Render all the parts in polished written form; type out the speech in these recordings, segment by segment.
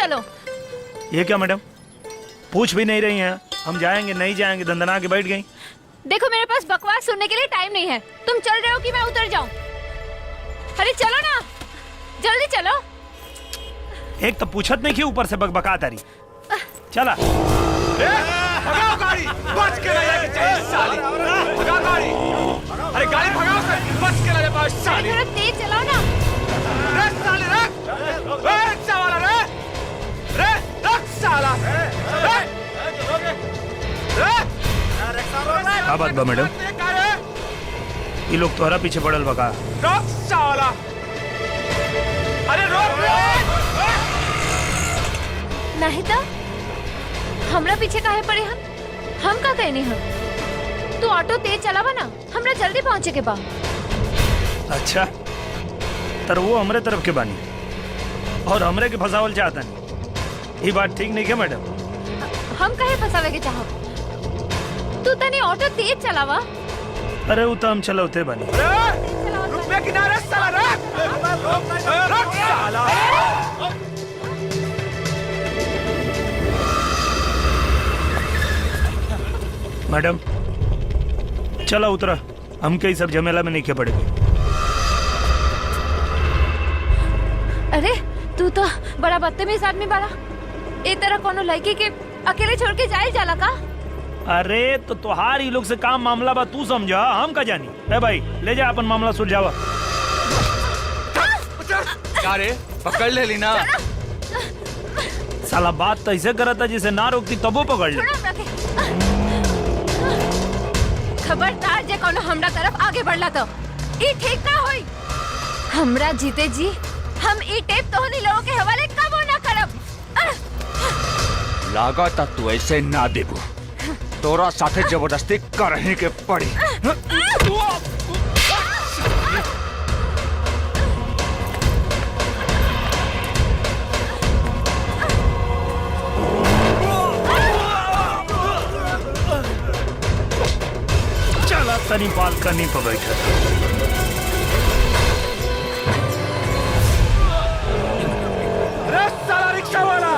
चलो। ये क्या मैडम, पूछ भी नहीं रही हैं? हम जाएंगे नहीं जाएंगे दंदना के बैठ गई। देखो मेरे पास बकवास सुनने के लिए टाइम नहीं है। तुम चल रहे हो कि मैं उतर जाऊं? अरे चलो ना, जल्दी चलो। एक तो पूछत नहीं कि ऊपर से बकबका तारी। चला भगाओ गाड़ी, बच के रह जाए चाहिए साली। भगाओ गाड़ी, अरे गाड़ी भगाओ बच के रह जाए साली। थोड़ा तेज चलाओ ना। रे साली रे, रिक्शा वाला रे, रे रिक्शा वाला, रे क्या बात बा मैडम, ये लोग तुम्हारा पीछे पड़ल बका। रिक्शा वाला, अरे रोक रे। नहीं तो हमरा पीछे काहे पड़े हम का कहने हम? तू ऑटो तेज चलावा ना, हमरा जल्दी पहुंचे के बा। अच्छा, तर वो हमरे तरफ के बानी और हमरे के फसावल चाहता नहीं। ये बात ठीक नहीं क्या मैडम? हम काहे फसावे के चाहो? तू तनी ऑटो तेज चलावा। अरे वो तो हम चलौते बानी। रुपये किनारे साला रे, रुक साला। मैडम चला उतरा, हम कई सब झमेला में नहीं के पड़ेंगे। अरे तू तो बड़ा बदतमीज आदमी बाड़ा। ए तरह कोनो लड़की के अकेले छोड़ के जाए जाला का? अरे तो तुहार ही लोग से काम मामला बा, तू समझा, हम का जानी। ए भाई ले जा अपन मामला सुलझावा। क्या रे, पकड़ ले लीना। साला बात तो ऐसे करता जिसे ना रोकती तबो पकड़ ले। खबरदार जे कोनो हमरा तरफ आगे बढ़ला तो ई ठीक ना होई। हमरा जीते जी हम ई टेप तोहनी लोगों के हवाले कबो ना करब। लागत तू ऐसे ना देबू, तोरा साथे जबरदस्ती करही के पड़ी। चला तनी बालकनी पर बैठा। साला रिक्शा वाला,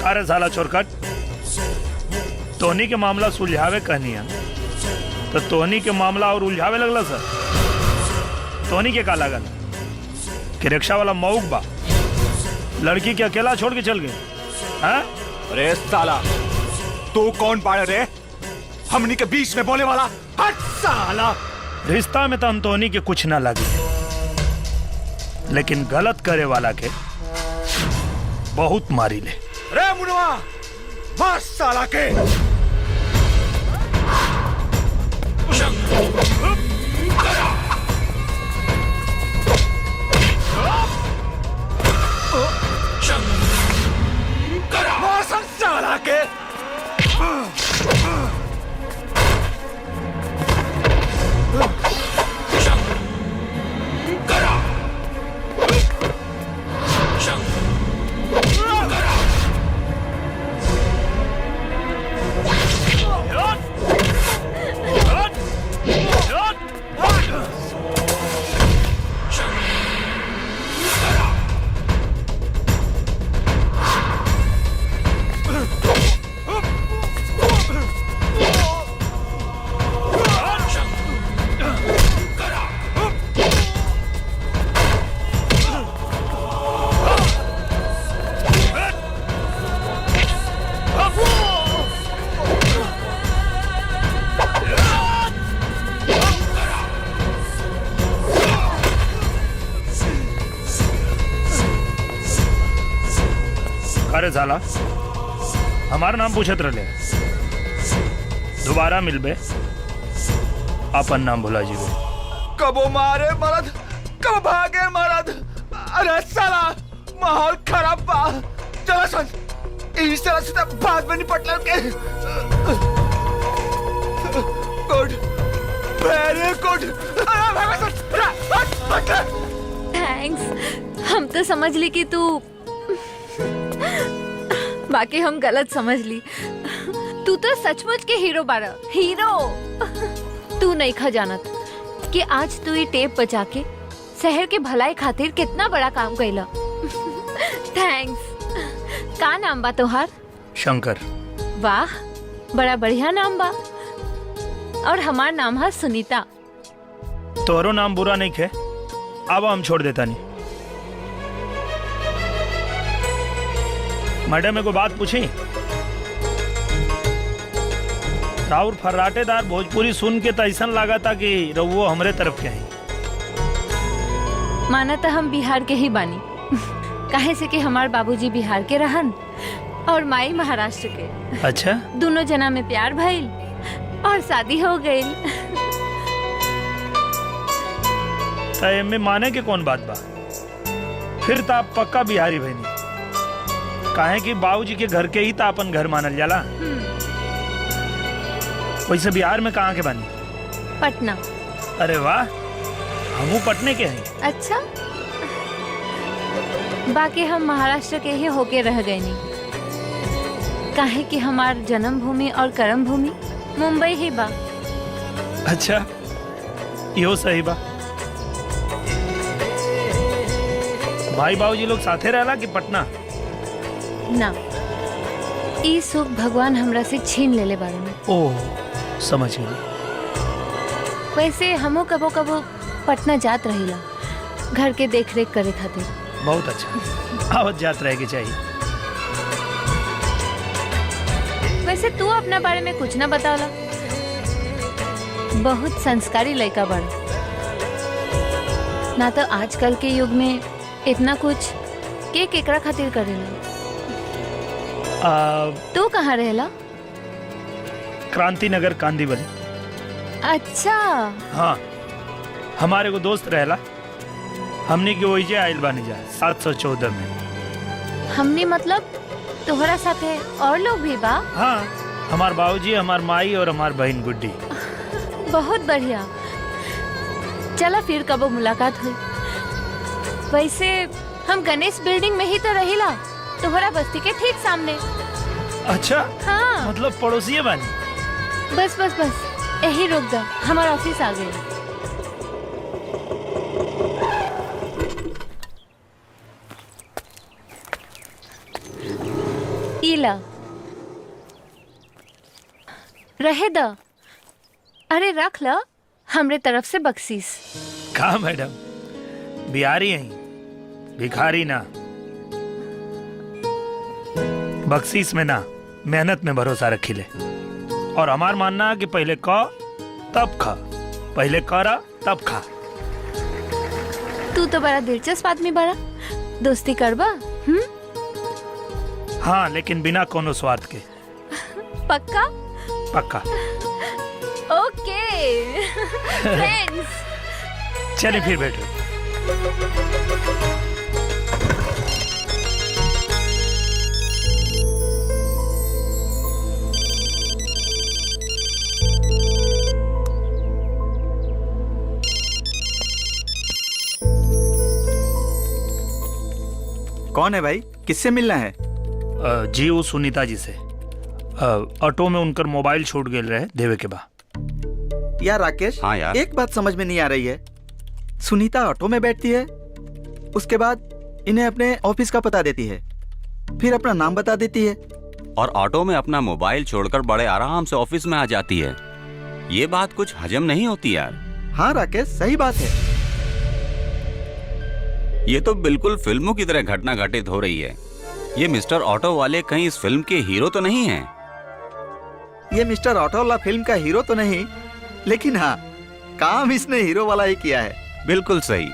अरे साला चोरकट, तोहनी के मामला सुलझावे कहनी है तो तोहनी के मामला और उलझावे लगला सर। तोहनी के का लागल कि रिक्शा वाला मऊक बा, लड़की के अकेला छोड़ के चल गए? हाँ? अरे साला तू कौन बाड़ा रे, हमनी के बीच में बोले वाला? हट साला। रिश्ता में तो हम तोहनी के कुछ ना लगे, लेकिन गलत करे वाला के बहुत मारी ले। रे मुनवा, मार साला के। मार साला के। अरे साला हमारा नाम पूछत रहे, दोबारा मिलबे अपन नाम भुला जीवे। कबो मारे मरद, कब भागे मरद। अरे साला माहौल खराब बा, चलो सन इस तरह से बाद में निपट लेंगे। Good very good. थैंक्स। हम तो समझ ली कि तू, बाकी हम गलत समझ ली। तू तो सचमुच के हीरो बारा, हीरो। तू नहीं खजानत कि आज तू ये टेप बचा के शहर के भलाई खातिर कितना बड़ा काम कैला। थैंक्स। का नाम बा तोहार? शंकर। वाह, बड़ा बढ़िया नाम बा। और हमार नाम है सुनीता। तोरो नाम बुरा नहीं खे, अब हम छोड़ देता नहीं। मैडम मेरे को बात पूछी, राउर फर्राटेदार भोजपुरी सुन के तो ऐसा लगा था कि रउओ हमरे तरफ के हैं। माना तो हम बिहार के ही बानी। काहे से कि हमार बाबूजी बिहार के रहन और माई महाराष्ट्र के। अच्छा, दोनों जना में प्यार भइल और शादी हो गई। तो एमे माने के कौन बात बा? फिर तो आप पक्का बिहारी बहनी। काहे कि बाबूजी के घर के ही तो अपन घर मानल जाला। वैसे बिहार में कहाँ के बानी? पटना। अरे वाह, हमू पटने के हैं। अच्छा, बाकी हम महाराष्ट्र के ही होके रह गए नहीं। काहे कि हमार जन्म भूमि और कर्म भूमि मुंबई ही बा। अच्छा, यो सही बा। भाई बाबूजी लोग साथे रहला कि पटना? ना, ई सुख भगवान हमरा से छीन लेले बारे में। ओह, समझ गई। वैसे हमो कबो कबो पटना जात रहिला घर के देख रेख करे खातिर। बहुत अच्छा, आवत जात रहे के चाहिए। वैसे तू अपना बारे में कुछ ना बतावला। बहुत संस्कारी लड़का बड़ा। ना तो आजकल के युग में इतना कुछ के केकरा खातिर करेला। तू कहाँ रहेला? क्रांति नगर कांदीवली। अच्छा। हाँ, हमारे को दोस्त रहला, हमने की वही आयल बानी जा 714 में। हमने मतलब तोहरा साथे और लोग भी बा? हाँ, हमार बाबूजी, हमार माई और हमार बहन गुड्डी। बहुत बढ़िया। चला फिर कबो मुलाकात हुई। वैसे हम गणेश बिल्डिंग में ही तो रहिला, तोहरा बस्ती के ठीक सामने। अच्छा, हाँ, मतलब पड़ोसी है बानी। बस बस बस यही रोक दा, हमारा ऑफिस आ गया। इला रहे दा। अरे रख ला, हमरे तरफ से बख्शीश। कहा मैडम, बिहारी हैं, भिखारी ना। बख्शीश में ना, मेहनत में भरोसा रखिले। और हमार मानना है कि पहले क तब खा, पहले करा तब खा। तू तो बड़ा दिलचस्प आदमी बड़ा। दोस्ती करबा? हाँ, लेकिन बिना कोनो स्वार्थ के। पक्का? पक्का। ओके फ्रेंड्स। चलिए फिर बैठो। कौन है भाई? किससे मिलना है? जी वो सुनीता जी से। ऑटो में उनकर मोबाइल छूट गेल रहे देवे के बा। यार राकेश, हाँ यार। एक बात समझ में नहीं आ रही है। सुनीता ऑटो में बैठती है, उसके बाद इन्हें अपने ऑफिस का पता देती है, फिर अपना नाम बता देती है, और ऑटो में अपना मोबाइल छोड़कर बड़े आराम से ऑफिस में आ जाती है। ये बात कुछ हजम नहीं होती यार। हाँ राकेश, सही बात है। ये तो बिल्कुल फिल्मों की तरह घटना घटित हो रही है। ये मिस्टर ऑटो वाले कहीं इस फिल्म के हीरो तो नहीं हैं? ये मिस्टर ऑटो वाला फिल्म का हीरो तो नहीं, लेकिन हाँ, काम इसने हीरो वाला ही किया है। बिल्कुल सही।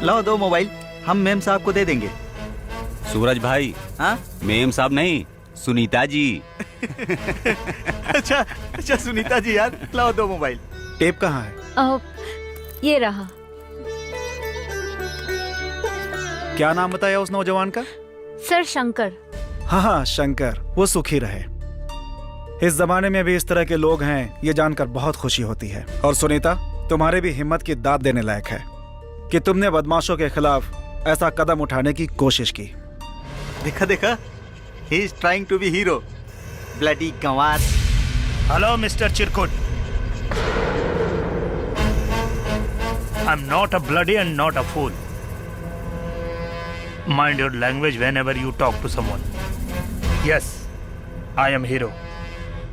लो दो मोबाइल, हम मेम साहब को दे देंगे। सूरज भाई। हाँ? मेम साहब नहीं, सुनीता जी। अच्छा अच्छा सुनीता जी यार, लाओ दो मोबाइल। टेप कहाँ है? ये रहा। क्या नाम बताया उस नौजवान का? सर शंकर। हाँ हाँ शंकर, वो सुखी रहे। इस जमाने में भी इस तरह के लोग हैं, ये जानकर बहुत खुशी होती है। और सुनीता, तुम्हारे भी हिम्मत की दाद देने लायक है कि तुमने बदमाशों के खिलाफ ऐसा कदम उठाने की कोशिश की। देखा देखा, he is trying to be hero. Bloody गंवार। हेलो मिस्टर चिरकुट, I am not a bloody and not a fool. Mind your language whenever you talk to someone. Yes, I am hero.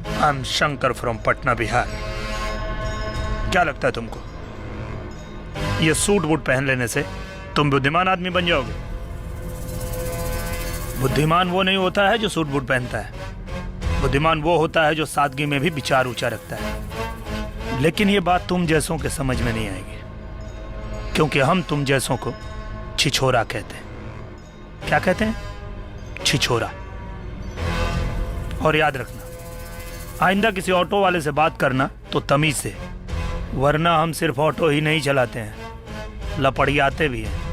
I am Shankar from Patna, Bihar. क्या लगता है तुमको ये suit boot पहन लेने से तुम बुद्धिमान आदमी बन जाओगे? बुद्धिमान वो नहीं होता है जो सूट बूट पहनता है। बुद्धिमान वो होता है जो सादगी में भी विचार ऊंचा रखता है। लेकिन ये बात तुम जैसों के समझ में नहीं आएगी, क्योंकि हम तुम जैसों को छिछोरा कहते हैं। क्या कहते हैं? छिछोरा। और याद रखना, आइंदा किसी ऑटो वाले से बात करना तो तमीज से, वरना हम सिर्फ ऑटो ही नहीं चलाते हैं, लपड़ियाते भी हैं।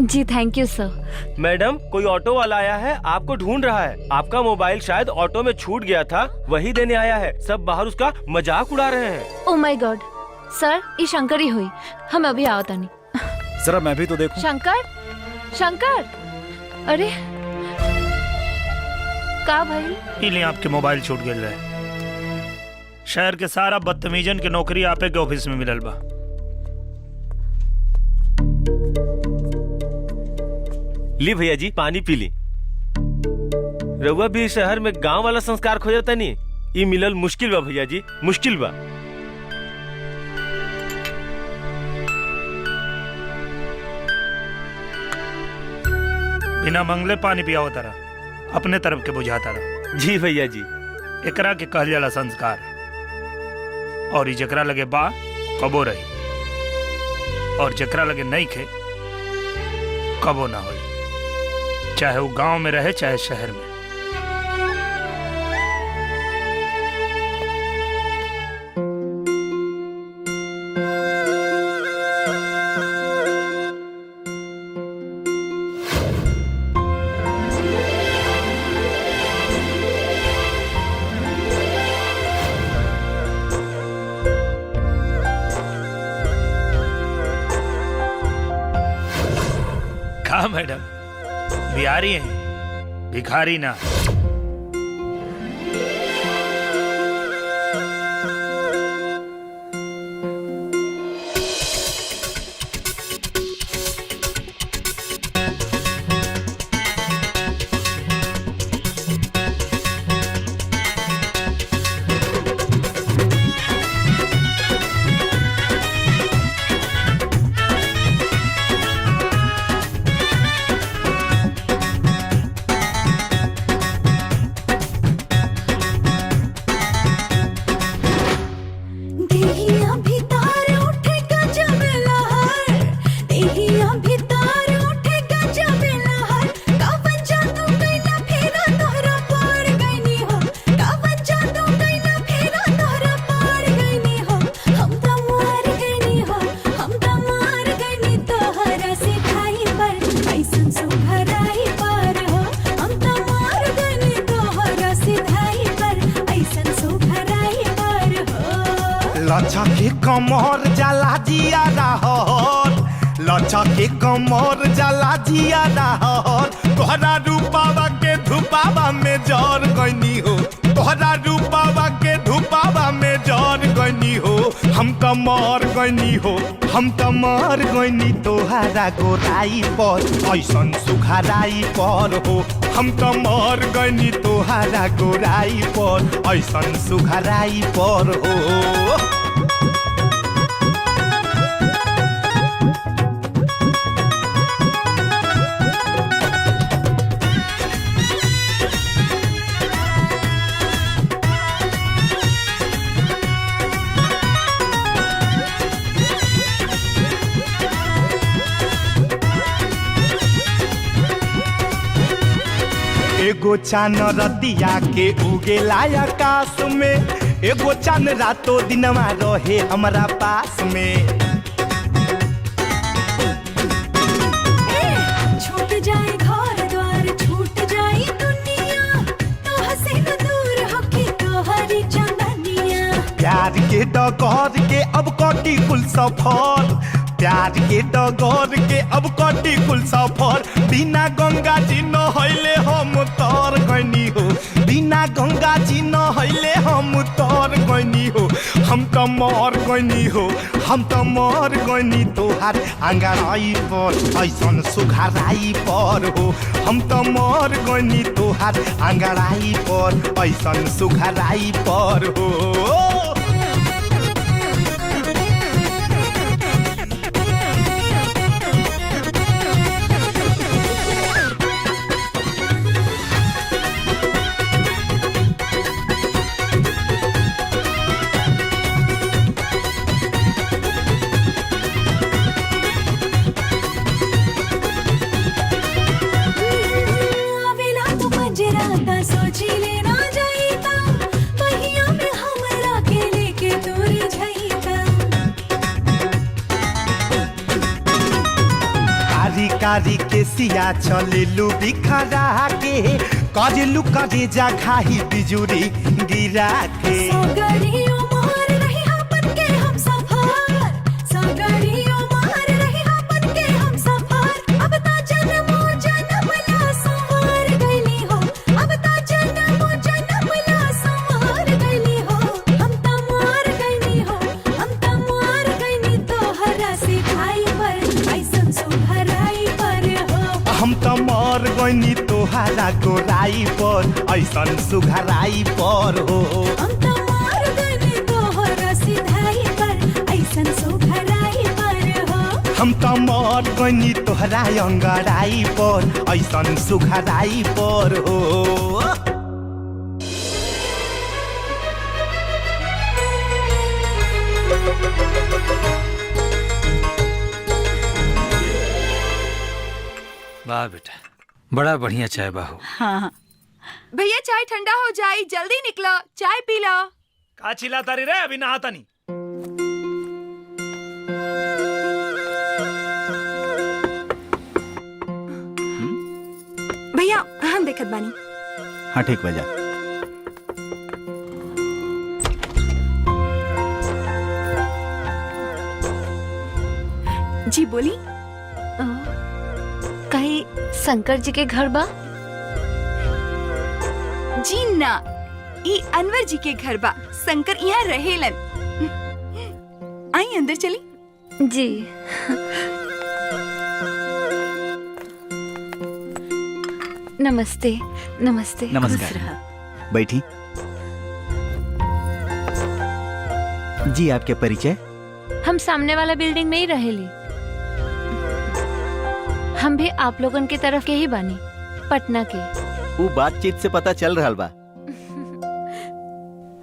जी थैंक यू सर। मैडम, कोई ऑटो वाला आया है, आपको ढूंढ रहा है। आपका मोबाइल शायद ऑटो में छूट गया था, वही देने आया है। सब बाहर उसका मजाक उड़ा रहे हैं। ओ माय गॉड सर, ये शंकर ही हुई। हम अभी आओ तानी। जरा मैं भी तो देखूं। शंकर, शंकर, अरे का भाई? इलिए आपके मोबाइल छूट गए रहे। शहर के सारा बदतमीजन के नौकरी आपे के ऑफिस में मिलल बा। ली भैया जी, पानी पी ली। रउआ भी शहर में गांव वाला संस्कार खोजता नहीं, ये मिलल मुश्किल बा भैया जी, मुश्किल बा। बिना मंगले पानी पिया होता रहा, अपने तरफ के बुझाता रहा। जी भैया जी। एकरा के कहल जाला संस्कार। और ई जकरा लगे बा कबो रही, और जकरा लगे नहीं खे कबो ना होई, चाहे वो गांव में रहे चाहे शहर में। कहा मैडम, बिहारी हैं, भिखारी ना। लच्छा के कमर जला जिया रहर, लच्छा के कमर जला जिया रहर। तोहरा रूपावा के धुपावा में जर गईनी हो, तोहरा रूपावा के धुपावा में जर गईनी हो। हम त मर गईनी हो, हम त मर गईनी तोहरा गोराई पर, ऐसन सुघराई पर हो। हम त मर गईनी तोहरा गोराई पर, ऐसन सुघराई पर हो। एगो चान रतिया के उगेला आकाश में, एगो चान रातों दिनवा रहे हमरा पास में। छूट जाए घर द्वार, छूट जाए दुनिया, तो हसे न दूर होके तोहरी के डगर के अब कटी कुल सफर, प्यार के डगर के अब कटी कुल सफर। बिना गंगा जी नहैले हम तर गनी हो, बिना गंगा जी नहैले हम तर गनी हो। हम तो मर गनी हो, हम तो मर गनी तोहार अंगड़ाई पर ऐसन सुघराई पर हो। हम तो मर गनी तोहार अंगड़ाई पर ऐसन सुघराई पर हो। आवेला तो पंजरा ता सोची लेना जाईता, पहिया में हमरा के लेके दूर जाईता। कारी कारी के सिया चलेलू बिखरा के, करेलू करे जा खाही बिजुरी गिरा के। सगड़ियों मार रही अपन के हम सफर, सगड़ियों मार रही अपन के हम सफर। अब ता जन्मों जन्मला संवार गईली हो, अब ता जन्मों जन्मला संवार गईली हो। हम ता मार गईली हो, हम ता मार गईली तोहरा से खाई पर ऐसन सुघराई पर हो। हम तो मर गनी तोहारा गोराई पर ऐसन सुघराई पर हो। हम तो मार गईली तोहरा सिधाई पर ऐसन सुघराई पर हो। हम तो मर गनी तोहरा अंगड़ाई पर ऐसन सुघराई पर हो। वाह बेटा, बड़ा बढ़िया चाय बाहू। हाँ भैया चाय ठंडा हो जाए, जल्दी निकलो, चाय पी लो। का चिल्लाता रही रे, अभी नहाता नहीं। भैया हम देखत बानी। हाँ ठीक बजा। जी बोली। कहीं शंकर जी के घर बा? जी ना, ई अनवर जी के घर बा, शंकर यहाँ रहेलन। आई अंदर चली। जी। नमस्ते। नमस्ते। नमस्कार। बैठी। जी आपके परिचय? हम सामने वाला बिल्डिंग में ही रहेली। हम भी आप लोगन के तरफ के ही बानी, पटना के। वो बातचीत से पता चल रहा बा।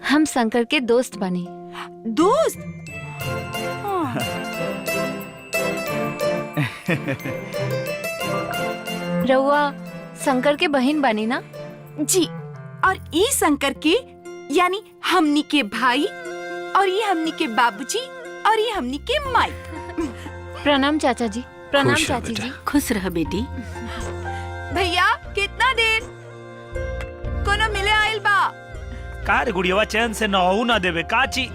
हम शंकर के दोस्त बानी। दोस्त? रउआ शंकर के बहन बानी ना? जी, और ई शंकर के यानी हमनी के भाई, और ये हमनी के बाबूजी, और ये हमनी के माई। प्रणाम चाचा जी। प्रणाम चाची जी। खुश रह बेटी। भैया कितना देर? कोनो मिले आइल बा? का रे गुड़ियावा, चैन से नहू ना देवे काची।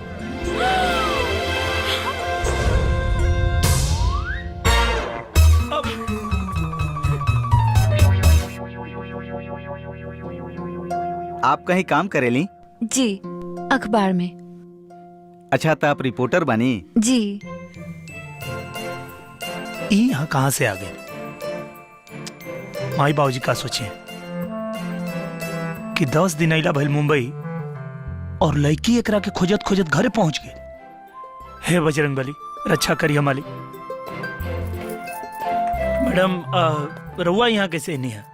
आप कहीं काम करेली? जी, अखबार में। अच्छा, तो आप रिपोर्टर बनी? जी। यहाँ कहाँ से आ गए? माई बाबूजी का सोचे कि 10 दिन अइला भइल मुंबई और लड़की एकरा के खोजत खोजत घरे पहुंच गए। हे बजरंगबली, रक्षा करिए मालिक। मैडम, रउआ यहाँ कैसे नहीं है?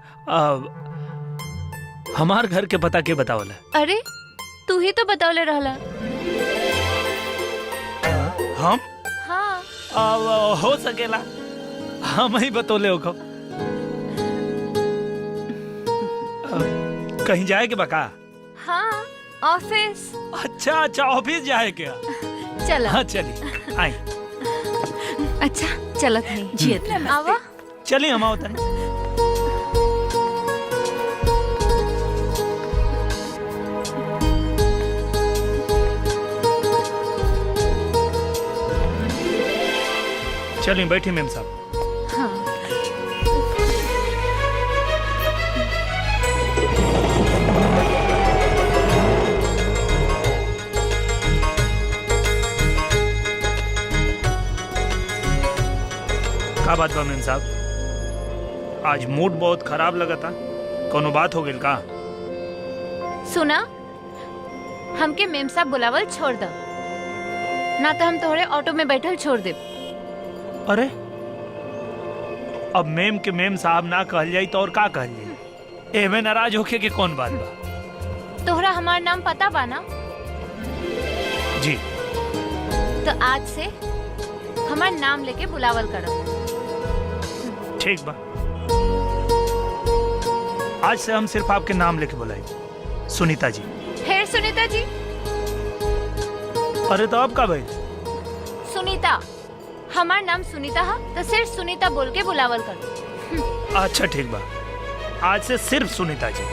हमार घर के पता के बतावला? अरे तू ही तो बतावले रहला। हम? हाँ। हो सकेला हम ही बतौले हो। कहीं जाए के बका? हाँ, ऑफिस। अच्छा अच्छा, ऑफिस जाए क्या? चला। हाँ चलिए, आई। अच्छा चलत है जी। आवा चलिए, हम आवत हैं। चलिए बैठी मेम साहब। हाँ। का बात बा मेम साहब? आज मूड बहुत खराब लगा था, कोनो बात हो गई का? सुना, हमके मेम साहब बुलावल छोड़ दो, ना तो हम तोहरे ऑटो में बैठल छोड़ दे। अरे अब मेम के मेम साहब ना कहल जाई तो और का कहल जाई? एमे नाराज होके के कौन बात बा? तोहरा हमार नाम पता बा ना? जी। तो आज से हमार नाम लेके बुलावल करो। ठीक बा, आज से हम सिर्फ आपके नाम लेके बुलाएंगे, सुनीता जी। फिर सुनीता जी? अरे तो अब का भाई? सुनीता, हमार नाम सुनीता है तो सिर्फ सुनीता बोल के बुलावल करो। अच्छा ठीक बा, आज से सिर्फ सुनीता जी।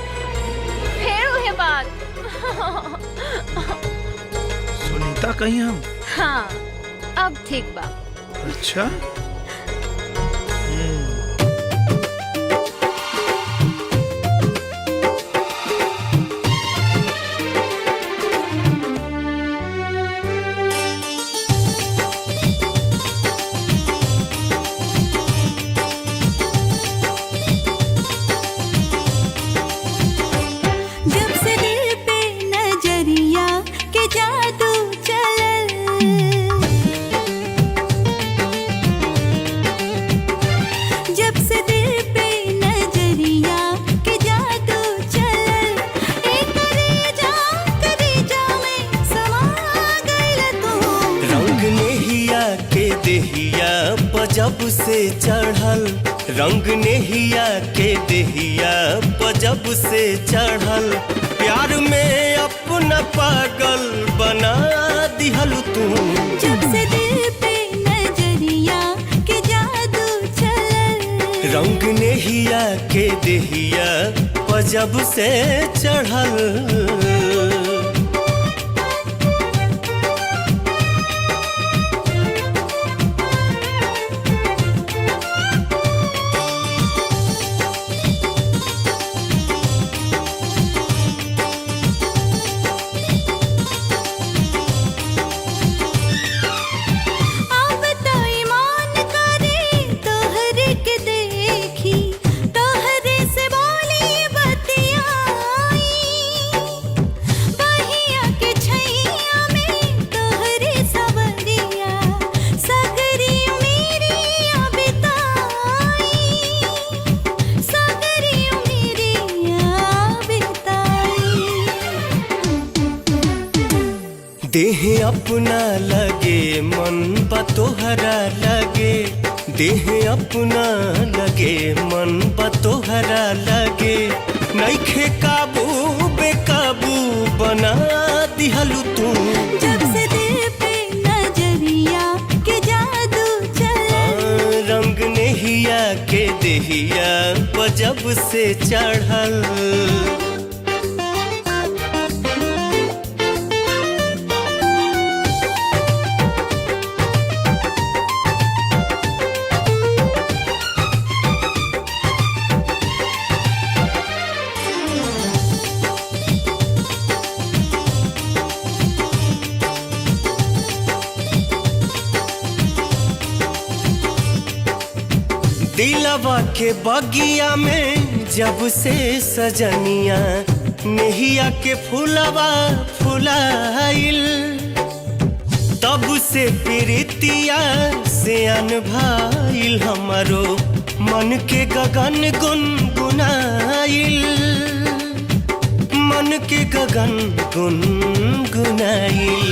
फिर वही बात। सुनीता कहीं हम? हाँ, अब ठीक बा। अच्छा। जब से दिल पे नजरिया के जादू चलल, जब से दिल पे नजरिया के जादू चलल, एक करेजा में समा गइल तू। रंग नेहिया के देहिया पजब से चढ़ल, रंग नेहिया के देहिया पजब से चढ़ल, प्यार में अपना पागल बना दिहल तू। जब से दिल पे नजरिया के जादू चलल, रंग नेहिया के देहिया पजब से चढ़ल। अब तो ईमान करे तोहरे के देखी, तोहरे से बोली बतियाई, बहिया के छैया में तोहरे सवरिया, सगरी मेरिया बिताई, सगरी मेरिया बिताई। देह अपना लगे मन बा तोहरा लगे, देह अपना लगे मन बा तोहरा लगे, नइखे काबू बेकाबू बना दिहलू तू। जब से दिल पे नजरिया के जादू चलल, रंग नेहिया के देहिया पजब से चढ़ल। दिलवा के बगिया में जब से सजनिया नेहिया के फूलवा फुलाइल, तब से प्रीतिया से अनभाइल हमारो मन के गगन गुनगुनाइल, मन के गगन गुनगुनाइल।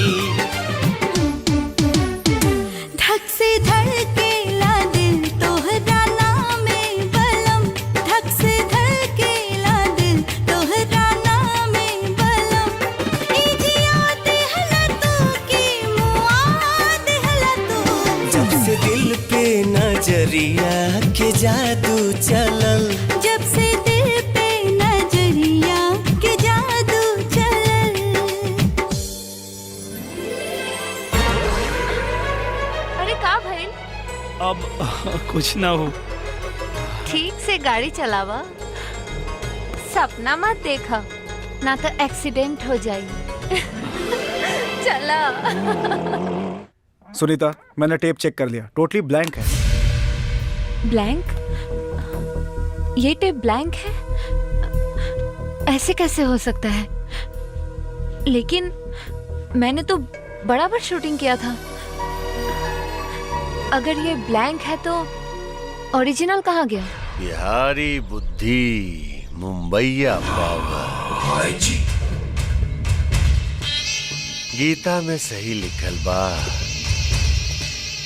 धक से धड़केला दिल तोहरा नामे बलम, धक से धड़केला दिल तोहरा नामे बलम, इजिया देहला तू की मुआ देहला तू। जब से दिल पे नजरिया के जादू चलल, जब से दिल पे नजरिया के जादू चलल। अरे का भइल? अब कुछ ना हो। ठीक से गाड़ी चलावा, सपना मत देखा, ना तो एक्सीडेंट हो जाएगी। चला। सुनीता, मैंने टेप चेक कर लिया, टोटली ब्लैंक है। ब्लैंक? ये टेप ब्लैंक है? ऐसे कैसे हो सकता है? लेकिन मैंने तो बराबर शूटिंग किया था। अगर ये ब्लैंक है तो ओरिजिनल कहाँ गया? बिहारी बुद्धि, मुंबईया पावर। गीता में सही लिखल बा,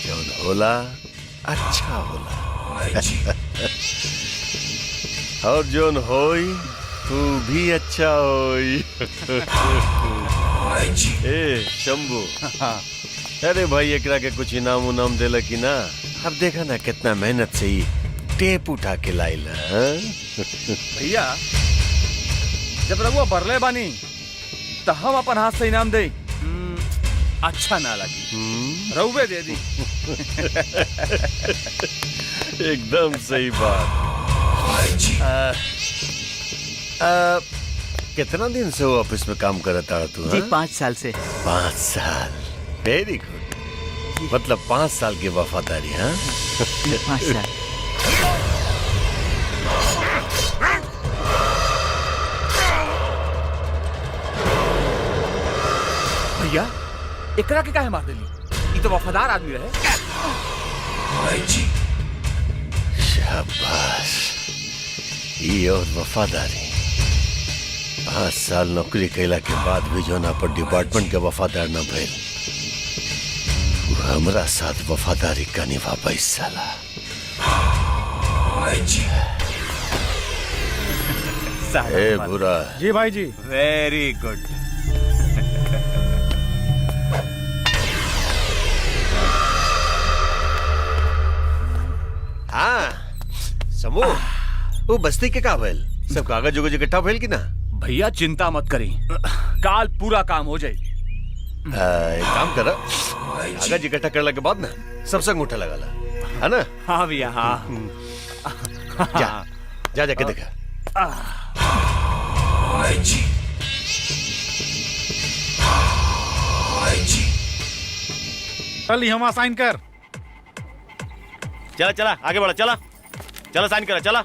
जौन होला अच्छा होला। और जोन होई तू भी अच्छा होई। ए शंभू, अरे भाई एकरा के कुछ इनाम उनाम देला कि ना? अब देखा ना कितना मेहनत से ही टेप उठा के लाइला। भैया जब रघुआ बरले बानी तो हम अपन हाथ से इनाम दे। अच्छा ना लगी, रघुवे दे दी। एकदम सही बात। कितना दिन से वो ऑफिस में काम करता है तू? जी 5 साल से। 5 साल, वेरी गुड। मतलब 5 साल की वफादारी। हाँ 5 साल। भैया एकरा के काहे मार देली? ये तो वफादार आदमी रहे। शाबाश, ये और वफादारी। 5 साल नौकरी कैला के बाद भी जो ना पर डिपार्टमेंट के वफादार न भइल, वो हमरा साथ वफादारी का निभा पाई साला। ए बुरा। जी भाई जी। Very good. हाँ समूह, वो बस्ती के का भइल? सब कागज उगज इकट्ठा भइल कि ना? भैया चिंता मत करी, काल पूरा काम हो जाए। एक काम कर, कागज इकट्ठा करने के बाद ना सब संग उठा लगा ला, है ना? हाँ भैया हाँ। जा जा जाके देखा। चल यहाँ साइन कर। चला चला आगे बढ़ा, चला चला साइन करा, चला।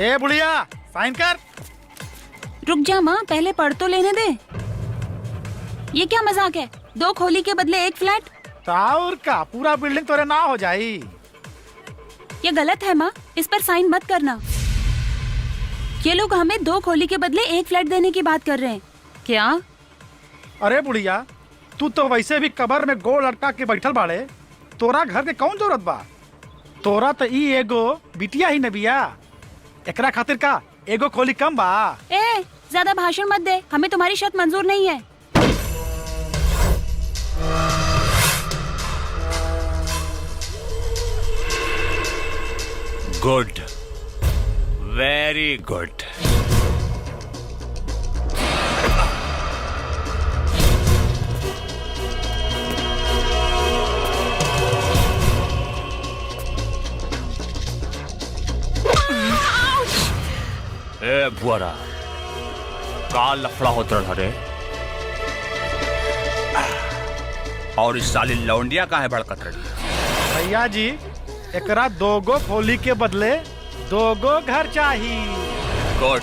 ए बुढ़िया, साइन कर। रुक जा माँ, पहले पढ़ तो लेने दे। ये क्या मजाक है? 2 खोली के बदले 1 फ्लैट? और का पूरा बिल्डिंग तोरे ना हो जाई। ये गलत है माँ, इस पर साइन मत करना। ये लोग हमें 2 खोली के बदले 1 फ्लैट देने की बात कर रहे हैं क्या? अरे बुढ़िया, तू तो वैसे भी कबर में गोल लटका के बैठल बाड़े, तोरा घर के कौन जरूरत बा? तोरा तो ई एगो बिटिया ही न बिया, एकरा खातिर का एगो खोली कम बा? ए, ज्यादा भाषण मत दे, हमें तुम्हारी शर्त मंजूर नहीं है। Good, very good. ए बुआरा, का लफड़ा होत रहा रे? और इस साली लौंडिया का है भड़कत रही? भैया जी, एकरा 2 खोली के बदले 2 घर चाहिए। Good,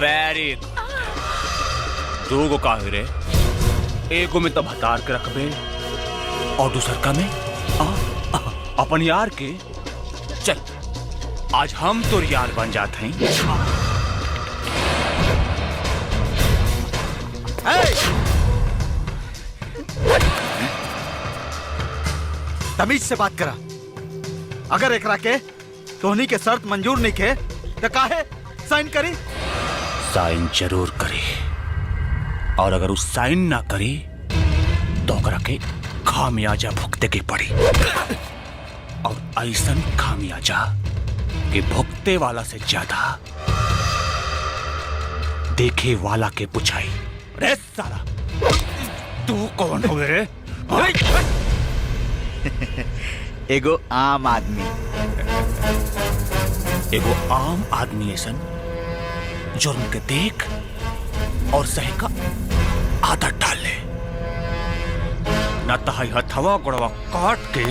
very good. 2 का है रे? एगो में तब हतार के रखबे और दूसर का में अपन यार के। चल आज हम तो यार बन जाते हैं। तमीज से बात करा। अगर एकरा के तोहनी के शर्त मंजूर नहीं के तो काहे साइन करी? साइन जरूर करी, और अगर उस साइन ना करी तो ओकरा के खामियाजा भुगते के पड़ी और ऐसन खामियाजा कि भुगते वाला से ज्यादा देखे वाला के पुछाई। रे साला तू कौन हो रे? एगो आम आदमी। एगो आम आदमी ऐसन जुर्म के देख और सहे का आदत डाल ले, न तहाई हथवा गोड़वा काट के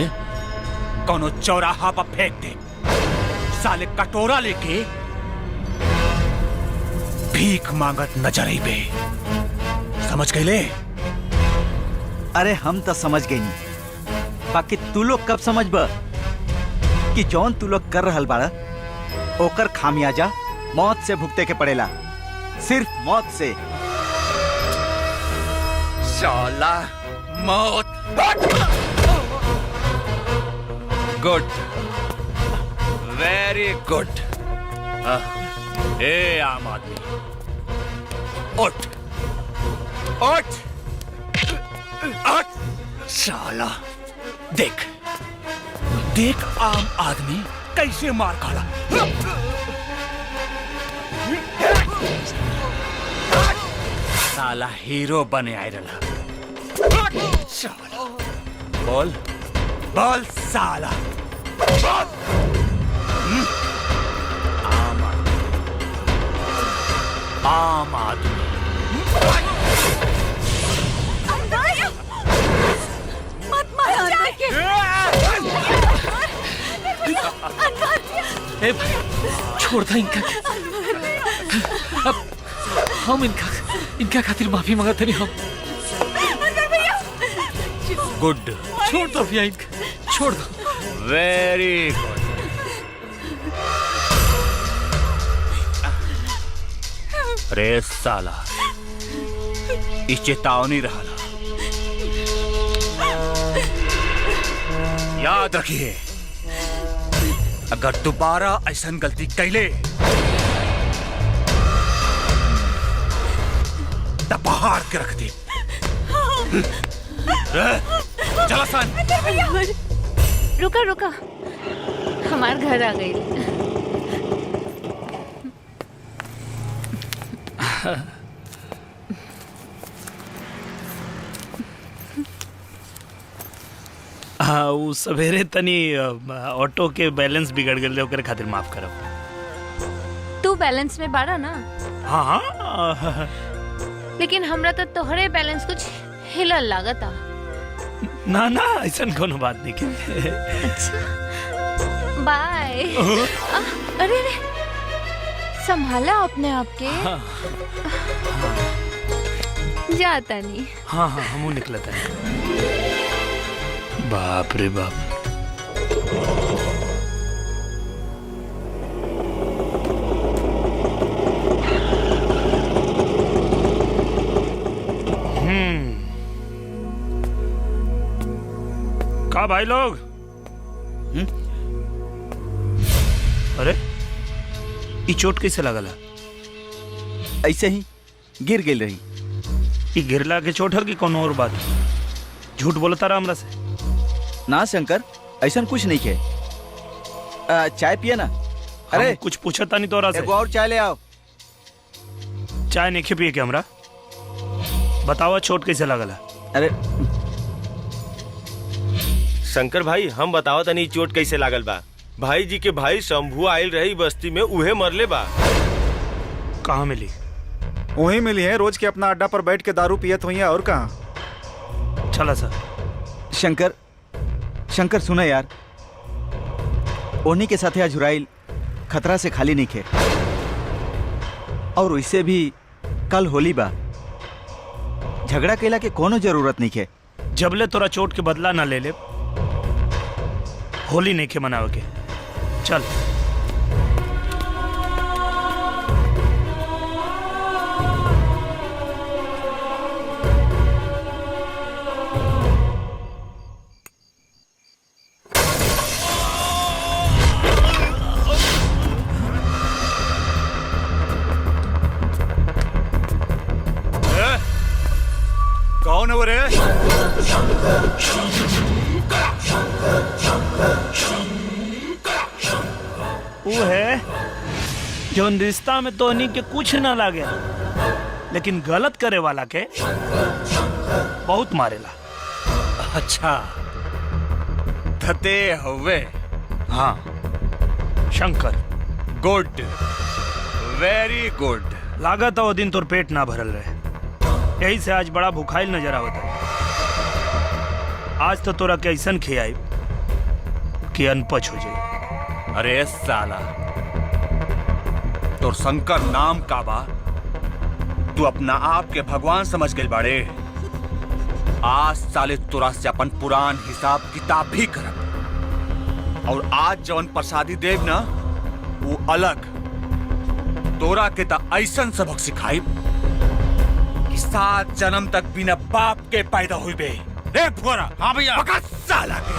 कोनो चौराहा पर फेंक दे। साले कटोरा लेके भीख मांगत नजर आईबे। समझ गए? अरे हम तो समझ गई नहीं, बाकी तू लोग कब समझ बा कि जौन तू लोग कर रहल बाड़ा ओकर खामियाजा मौत से भुगते के पड़ेला, सिर्फ मौत से। साला मौत। Good, very good. ए आम आदमी उठ उठ उठ। साला देख देख आम आदमी कैसे मार खाला। साला हीरो बने आए रहा। साला बोल बोल साला बोल। आम आदमी मत मारो छोड़ दे इनका। अब हम इनका खातिर माफी मांगते नहीं। हम गुड। छोड़ दो भैया, इनका छोड़ दो। Very good. रे साला ई चेतावनी रहला, याद रखिए अगर दोबारा ऐसा गलती कैले तो पहाड़ के रख दे। चला सन। रुका रुका, हमार घर आ गई। हाँ, वो सवेरे तनी ऑटो के बैलेंस बिगड़ गए, ओकरे खातिर माफ करब। तू बैलेंस में बाड़ा ना? हाँ हाँ, लेकिन हमरा तो तोहरे बैलेंस कुछ हिलल लागता। ना ना, ऐसा कोनो बात नहीं के। अच्छा, बाय। अरे रे, संभाला अपने आप के। हाँ। जाता नहीं। हाँ हाँ, हमू निकलता है। बाप रे बाप। का भाई लोग? अरे ये चोट कैसे लगला? ऐसे ही गिर गई रही। ये गिरला के चोट है कि कोनो और बात? झूठ बोलता रहा हमरा से। ना शंकर, ऐसा कुछ नहीं के। चाय पिए ना। अरे कुछ पूछता नहीं तोरा से। एगो और चाय ले आओ। चाय नहीं पिए के हमरा? बतावा चोट कैसे लगला? अरे शंकर भाई, हम बताओ तनी चोट कैसे लागल बा। भाई जी के भाई शंभू आयल रही बस्ती में, उहे मरले बा। कहाँ मिली? वहीं मिली है, रोज के अपना अड्डा पर बैठ के दारू पियत हुई है। और कहाँ? चला सर। शंकर शंकर सुना यार, ओनी के साथे अजुराइल खतरा से खाली नहीं खे। और वैसे भी कल होली बा, झगड़ा कैला के कोनो जरूरत नहीं खे। जबले तोरा चोट के बदला ना ले ले, होली नहीं के मनावे के। चल। कौन है वो रे? वो है जो रिश्ता में तोहनी के कुछ ना लागे, लेकिन गलत करे वाला के बहुत मारेला। अच्छा धते हुए। हाँ शंकर। Good, very good. लागत है वो दिन तोर पेट ना भरल रहे, यही से आज बड़ा भूखाइल नजर आवत है। आज तो तोरा के ऐसन खियाई कि अनपच हो जाए। अरे साला, तोर शंकर नाम का बा? तू अपना आप के भगवान समझ गई बाड़े। आज साले तोरा से अपन पुरान हिसाब किताब भी करब, और आज जवन प्रसादी देव ना वो अलग। तोरा के ता ऐसन सबक सिखाई कि 7 जन्म तक बिना बाप के पैदा हुई बे। रे फुरा। हाँ भैया। पका साला के।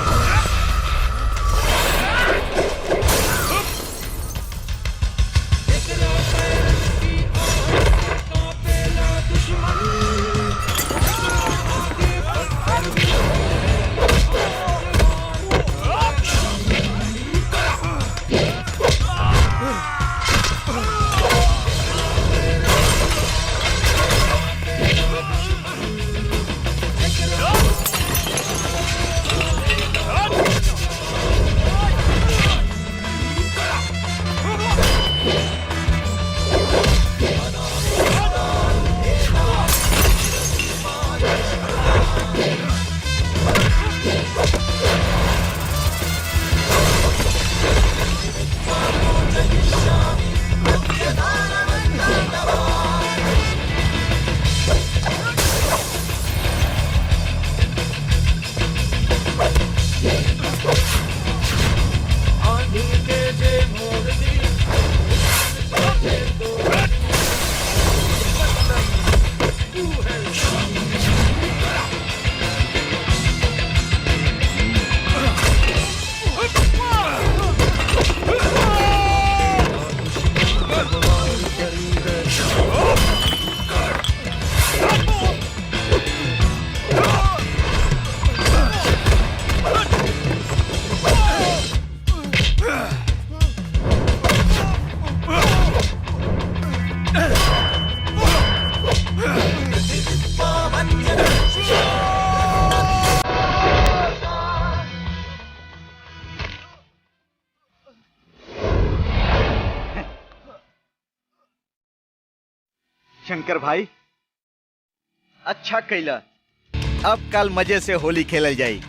शंकर भाई, अच्छा कैला। अब कल मजे से होली खेलल जाई।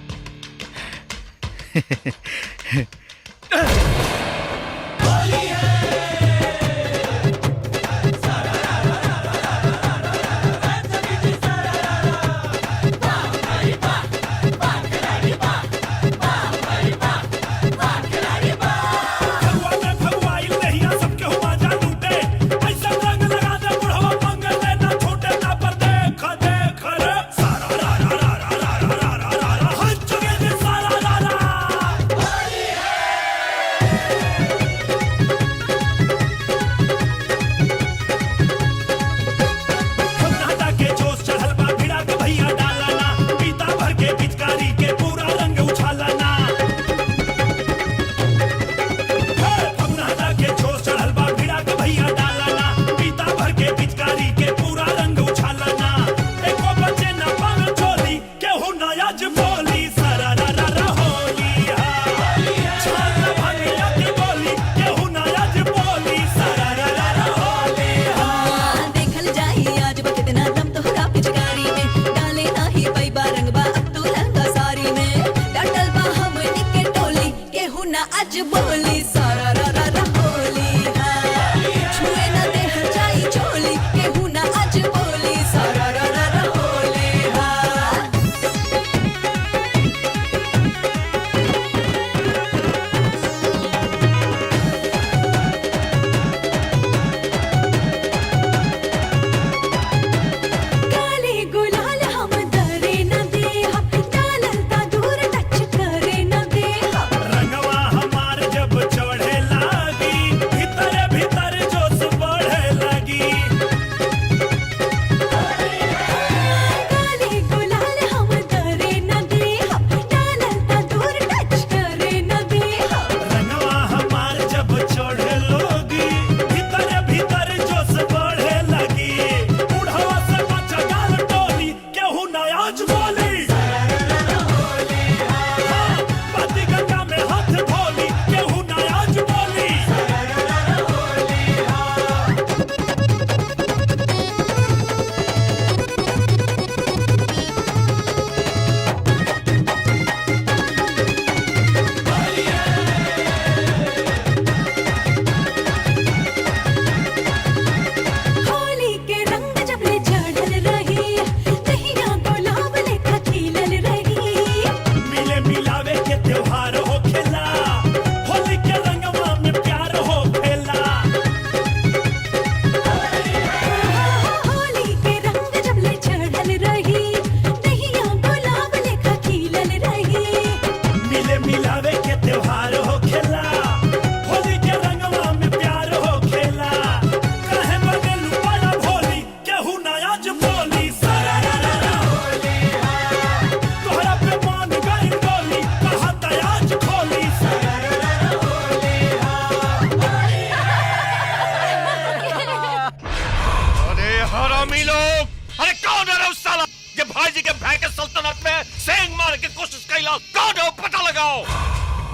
उस साला जे भाई जी के भाई के सल्तनत में सेंग मार के कोशिश कैला? कौन है पता लगाओ।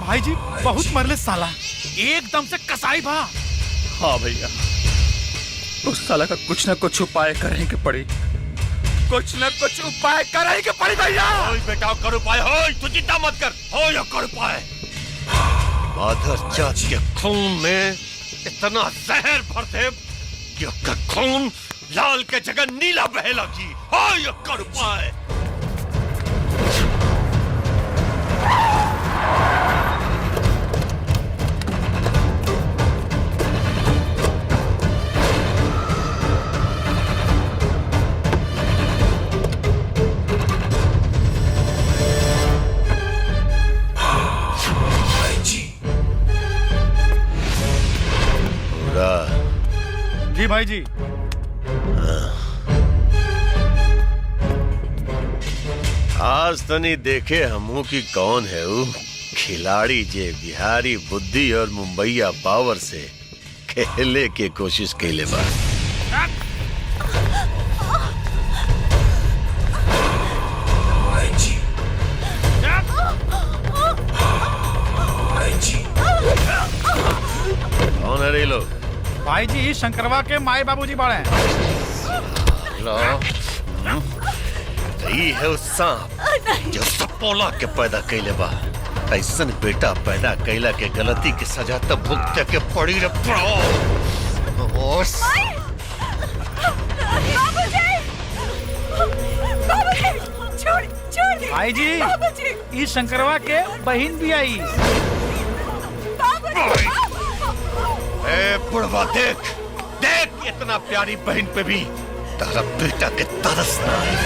भाई जी बहुत मरले साला, एकदम से कसाई बा। हाँ भैया, उस साला का कुछ न कुछ उपाय करने के पड़ी, कुछ न कुछ उपाय करने के पड़ी भैया। ओए बेटा कर उपाय हो, तू चिंता मत कर, हो या कर उपाय। माधर जात के खून में इतना जहर भर दे कि उसका खून लाल के जगह नीला बहे लगी। हो या कर उपाय। जी भाई जी। आज तनी देखे हमू की कौन है वो खिलाड़ी जे बिहारी बुद्धि और मुंबईया पावर से खेले के कोशिश कैले बा। कौन है रे लोग? भाई जी शंकरवा के माए बाबूजी बड़े हैं। यही है उस सांप जो सपोला के पैदा कैले बा। ऐसन बेटा पैदा कैला के गलती की सजा तब भुगते के पड़ी रे भाई जी इस शंकरवा के बहन भी आई। ए बुढ़वा देख देख, इतना प्यारी बहन पे भी तारा बेटा के तरस ना है।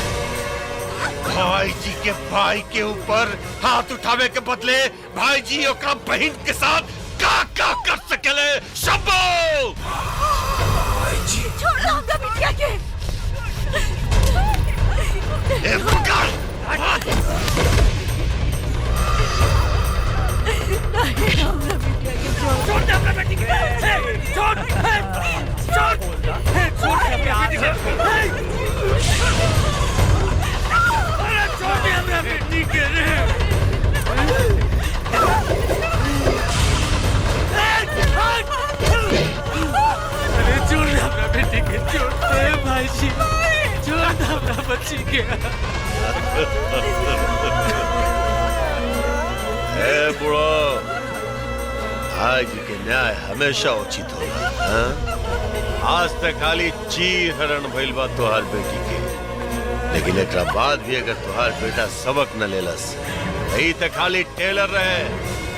भाई जी के भाई के ऊपर हाथ उठावे के बदले भाई जी ओकरा बहन के साथ का कर सकेले। शंभू छोड़ दो हमका बिटिया के। ए पकड़। छोड़ दे अपना बेटी के। छोड़ अपना बेटी के। अरे छोड़ दे अपना बेटी के। छोड़ दे भाई जी, छोड़ दे अपना बच्ची के। ए बुढ़ो, आज के न्याय हमेशा उचित होगा। हाँ? आज तक खाली चीर हरण भइल बा तुहार बेटी के, लेकिन एक बाद भी अगर तुहार बेटा सबक न लेलस, यही तक खाली टेलर रहे।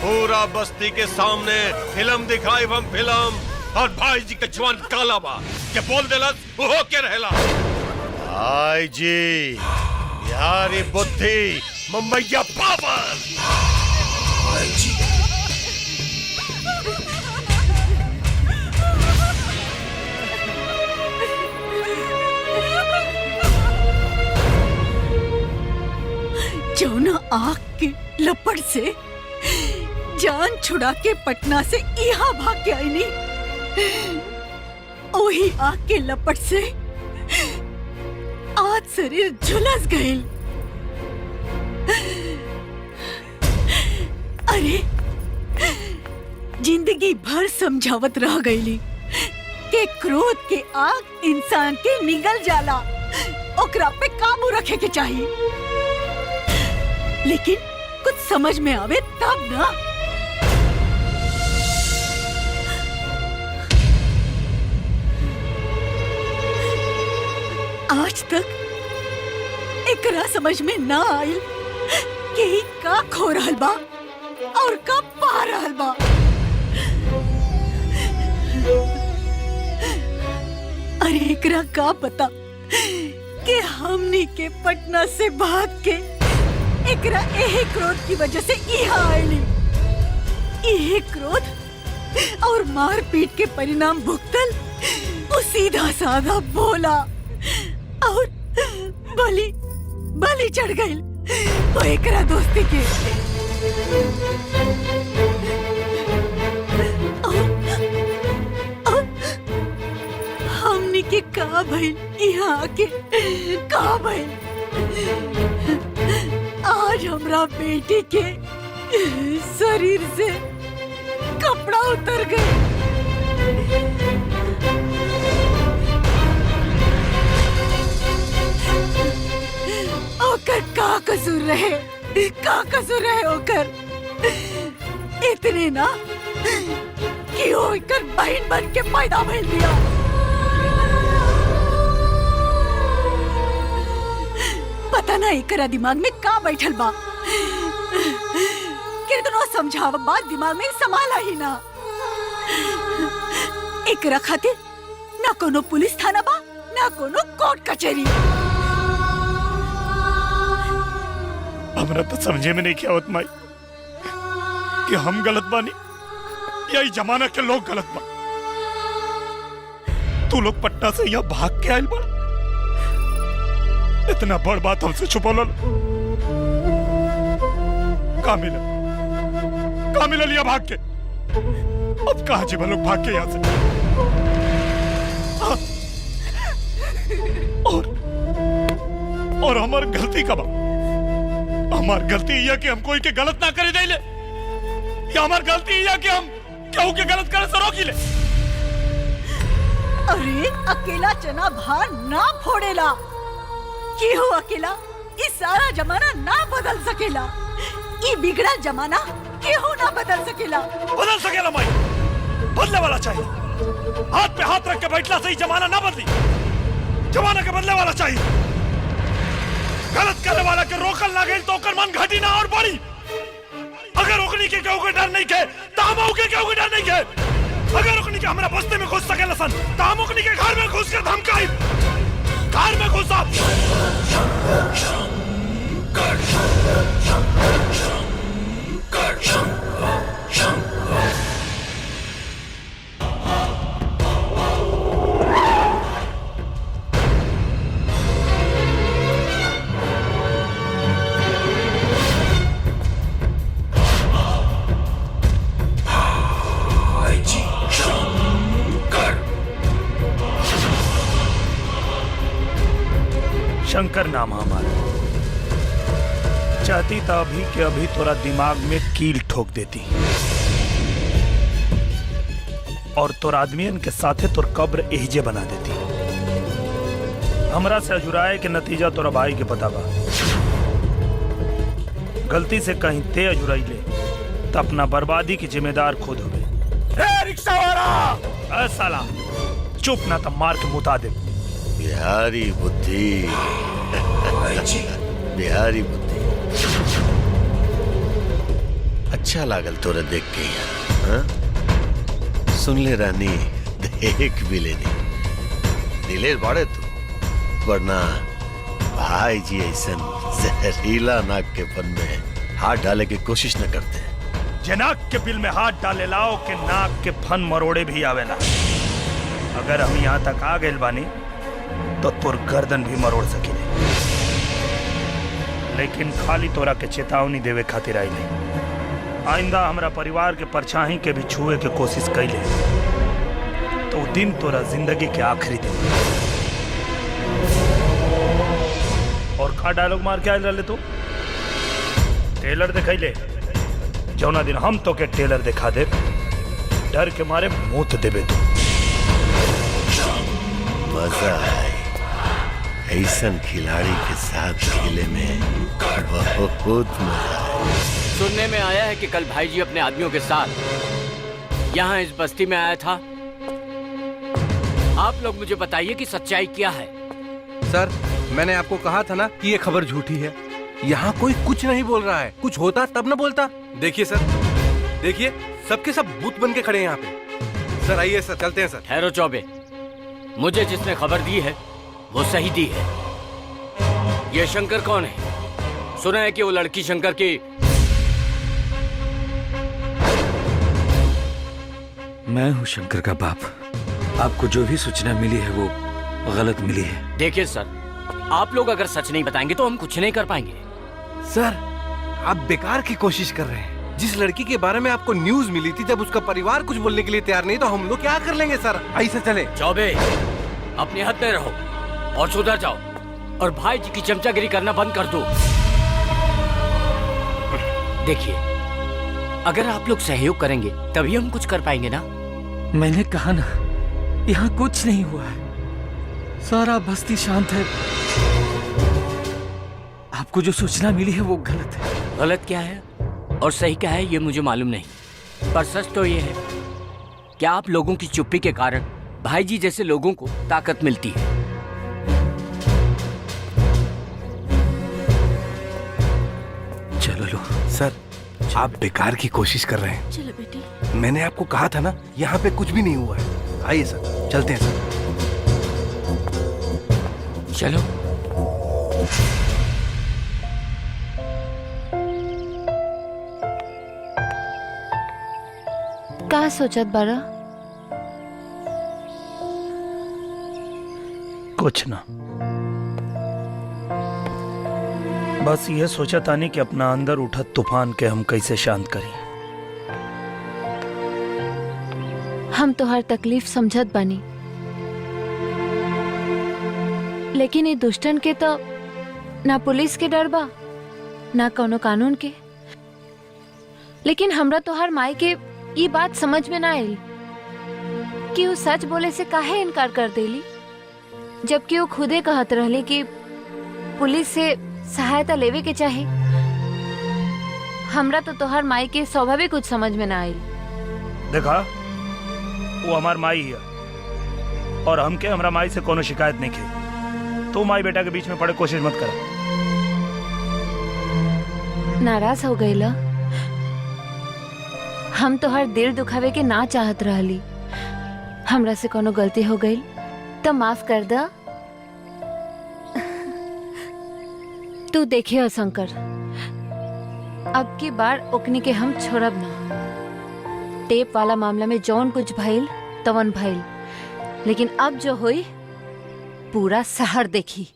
पूरा बस्ती के सामने फिल्म दिखाई हम फिल्म, और भाई जी के जवान काला बा के बोल देलस वो के रहेला। भाई जी बिहारी बुद्धि मुंबईया पावर। भाई जी जौना आग के लपट से जान छुड़ा के पटना से यहाँ भाग के आईनी, वही आग के लपट से आज शरीर झुलस गईल। अरे जिंदगी भर समझावत रह गईली के क्रोध के आग इंसान के निगल जाला, ओकरा पे काबू रखे के चाहिए। लेकिन कुछ समझ में आवे तब ना। आज तक एकरा समझ में ना आइल कि ई का खो रहल बा और का पा रहल बा। अरे एकरा का पता कि हमनी के पटना से भाग के एकरा एहे क्रोध की वजह से यहाँ आयली। एहे क्रोध और मारपीट के परिणाम भुगतल वो सीधा साधा भोला और बलि चढ़ गई वो एकरा दोस्ती के। और हमनी के का भइल यहाँ आके का भइल। आज हमरा बेटी के शरीर से कपड़ा उतर गए। ओकर का कसूर रहे, का कसूर रहे ओकर। इतने ना कि ओकर बहन बन के पैदा भइल दिया। पता ना एकरा दिमाग में का बैठल बा, कितनो समझाव बात दिमाग में समाला ही ना। एकरा खातिर ना कोनो पुलिस थाना बा, ना कोनो कोर्ट कचहरी। हमरा तो समझे में नहीं क्या होत माई कि हम गलत बानी या इस जमाना के लोग गलत बा। तू लोग पटना से यहाँ भाग के आयल बड़ा, इतना बड़ बात हमसे छुपौल का मिला लिया भाग के। अब कहाँ जीवन लोग भाग के यहाँ से। हाँ। और हमार गलती का बा, हमार गलती यह कि हम कोई के गलत ना करे दे ले, या हमार गलती यह कि हम केहू के गलत करे से रोकी ले। अरे अकेला चना भार ना फोड़ेला, केहू अकेला इस सारा जमाना ना बदल सकेला। ये बिगड़ा जमाना केहू ना बदल सकेला। बदल सकेला माई, बदले वाला चाहिए। हाथ पे हाथ रख के बैठला से ही जमाना ना बदली, जमाना के बदले वाला चाहिए। गलत करने वाला के रोकल ना गई तो ओकर मन घटी ना और बढ़ी। अगर रोकनी के केहू के डर नहीं के तो हम के केहू के डर नहीं के। अगर रोकनी के हमरा बस्ती में घुस सकेला सन तो हम ओकनी के घर में घुस के धमकाई, घर में घुसा। शंकर नाम हमारा। चाहती था अभी के अभी तोरा दिमाग में कील ठोक देती और तोर आदमियन के साथे तोर कब्र एहिजे बना देती। हमरा से अजुराए के नतीजा तोरा भाई के पता बा। गलती से कहीं ते अजुराई ले तो अपना बर्बादी की जिम्मेदार खुद हो गए। रिक्शा वाला साला चुप ना तो मार के मुता दे। बिहारी बुद्धि बिहारी बुद्धि अच्छा लागल तोरे देख के यहाँ। हाँ? सुन ले रानी, देख भी लेनी दिलेर बाड़े तू, वरना भाई जी ऐसा जहरीला नाक के पन में हाथ डाले की कोशिश न करते। जनाक के बिल में हाथ डाले लाओ के नाक के फन मरोड़े भी आवेला। अगर हम यहाँ तक आ गए बानी तो तोर गर्दन भी मरोड़ सके, लेकिन खाली तोरा के चेतावनी देवे खातिर आई नहीं। आइंदा हमरा परिवार के परछाई के भी छुए के कोशिश कैले तो दिन तोरा जिंदगी के आखिरी दिन। और का डायलॉग मार के आयल रहे तू? टेलर दिखाइले, जौना दिन हम तो के टेलर दिखा दे, डर के मारे मूत देबे तू। मजा है ऐसन खिलाड़ी के साथ खेले में, बहुत मजा है। सुनने में आया है कि कल भाई जी अपने आदमियों के साथ यहाँ इस बस्ती में आया था। आप लोग मुझे बताइए कि सच्चाई क्या है। सर, मैंने आपको कहा था ना कि ये खबर झूठी है। यहाँ कोई कुछ नहीं बोल रहा है, कुछ होता तब न बोलता। देखिए सर, देखिए सबके सब भूत बन के खड़े हैं यहाँ पे। सर आइए सर, चलते हैं सर। ठहरो चौबे, मुझे जिसने खबर दी है वो सही दी है। ये शंकर कौन है? सुना है कि वो लड़की शंकर की। मैं हूँ शंकर का बाप। आपको जो भी सूचना मिली है वो गलत मिली है। देखिए सर, आप लोग अगर सच नहीं बताएंगे तो हम कुछ नहीं कर पाएंगे। सर, आप बेकार की कोशिश कर रहे हैं। जिस लड़की के बारे में आपको न्यूज मिली थी, जब उसका परिवार कुछ बोलने के लिए तैयार नहीं तो हम लोग क्या कर लेंगे सर? ऐसे चले। चौबे, अपने हद में रहो और सुधर जाओ और भाई जी की चमचागिरी करना बंद कर दो। देखिए, अगर आप लोग सहयोग करेंगे तभी हम कुछ कर पाएंगे ना। मैंने कहा ना, यहाँ कुछ नहीं हुआ है, सारा बस्ती शांत है। आपको जो सूचना मिली है वो गलत है। गलत क्या है और सही क्या है ये मुझे मालूम नहीं, पर सच तो ये है कि आप लोगों की चुप्पी के कारण भाई जी जैसे लोगों को ताकत मिलती है। चलो लो। सर, आप बेकार की कोशिश कर रहे हैं। चलो बेटी। मैंने आपको कहा था ना, यहाँ पे कुछ भी नहीं हुआ है। आइए सर, चलते हैं सर। चलो। का सोचत बारा? कुछ ना, बस ये सोचा तानी कि अपना अंदर उठत तूफान के हम कैसे शांत करें। हम तो हर तकलीफ समझत बानी, लेकिन ये दुष्टन के तो ना पुलिस के डर बा ना कोनो कानून के। लेकिन हमरा तो हर माई के ये बात समझ में ना आई कि वो सच बोले से काहे इनकार कर देली, जबकि वो खुदे कहत रहले कि पुलिस से सहायता लेवे के चाहे। हमरा तो तोहर माई के स्वाभाविक कुछ समझ में ना आई। देखा, वो हमार माई है और हमके हमरा माई से कोनो शिकायत नहीं की। तू माई बेटा के बीच में पड़े कोशिश मत कर। नाराज हो गई ला? हम तो हर दिल दुखावे के ना चाहत रहली। हमरा से कोनो गलती हो गई तो माफ कर दा। तू देखिए शंकर, अब की बार ओकनी के हम छोड़ब ना। टेप वाला मामला में जौन कुछ भइल तवन भइल, लेकिन अब जो हुई पूरा शहर देखी।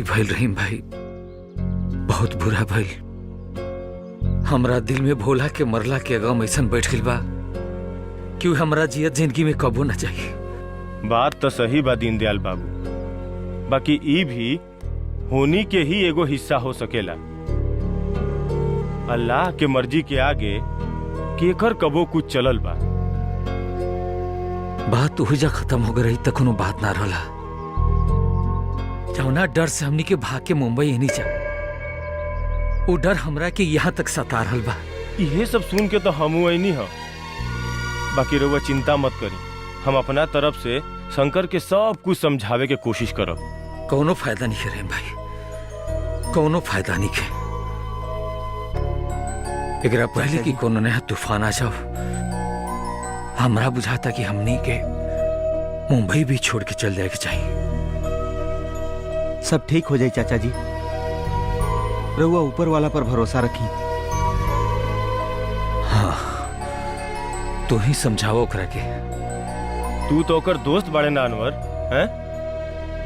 भइल रहीम भाई, बहुत बुरा भइल। हमरा दिल में भोला के मरला के गम ऐसन बैठ गइल बा कि हमरा जियत जिंदगी में कबो न चाहिए। बात तो सही बा दीनदयाल बाबू, बाकी ई भी होनी के ही एगो हिस्सा हो सकेला। अल्लाह के मर्जी के आगे केकर कबो कुछ चलल बा। बात ओहिजा खत्म हो गई तक कोनो बात ना रहला। जौना डर से हमनी के भाग के मुंबई नहीं जा, वो डर हमरा के यहाँ तक सता रहल बा। ये सब सुन के तो हमू ऐनी ह। बाकी रउआ चिंता मत करी, हम अपना तरफ से शंकर के सब कुछ समझावे के कोशिश करब। कोनो फायदा नहीं है भाई, कोनो फायदा नहीं है। एकरा पहले कि कोनो नया तूफान आ जाओ, हमरा बुझाता कि हमनी के मुंबई भी छोड़ के चल जाए के चाहिए। सब ठीक हो जाए चाचा जी, रउआ ऊपर वाला पर भरोसा रखी। हाँ, तू ही समझाओ ओकरा के। तू तो ओकर दोस्त बड़े ना अनवर, हैं?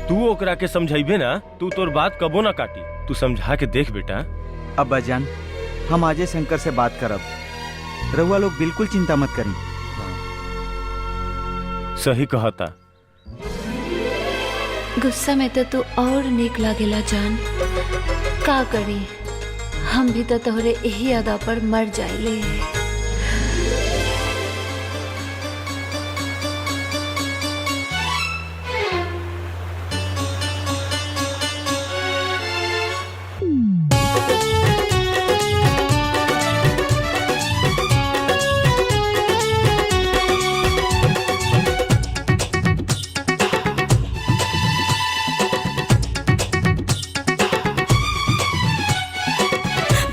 तू ओकरा के समझाइबे ना, तू तोर बात कबो ना काटी। तू समझा के देख बेटा। अब्बा जान, हम आजे शंकर से बात करब, रउआ लोग बिल्कुल चिंता मत करी। सही कहता। गुस्सा में तो तू और नीक लागेला जान। का करी, हम भी तो तोहरे यही अदा पर मर जाइले।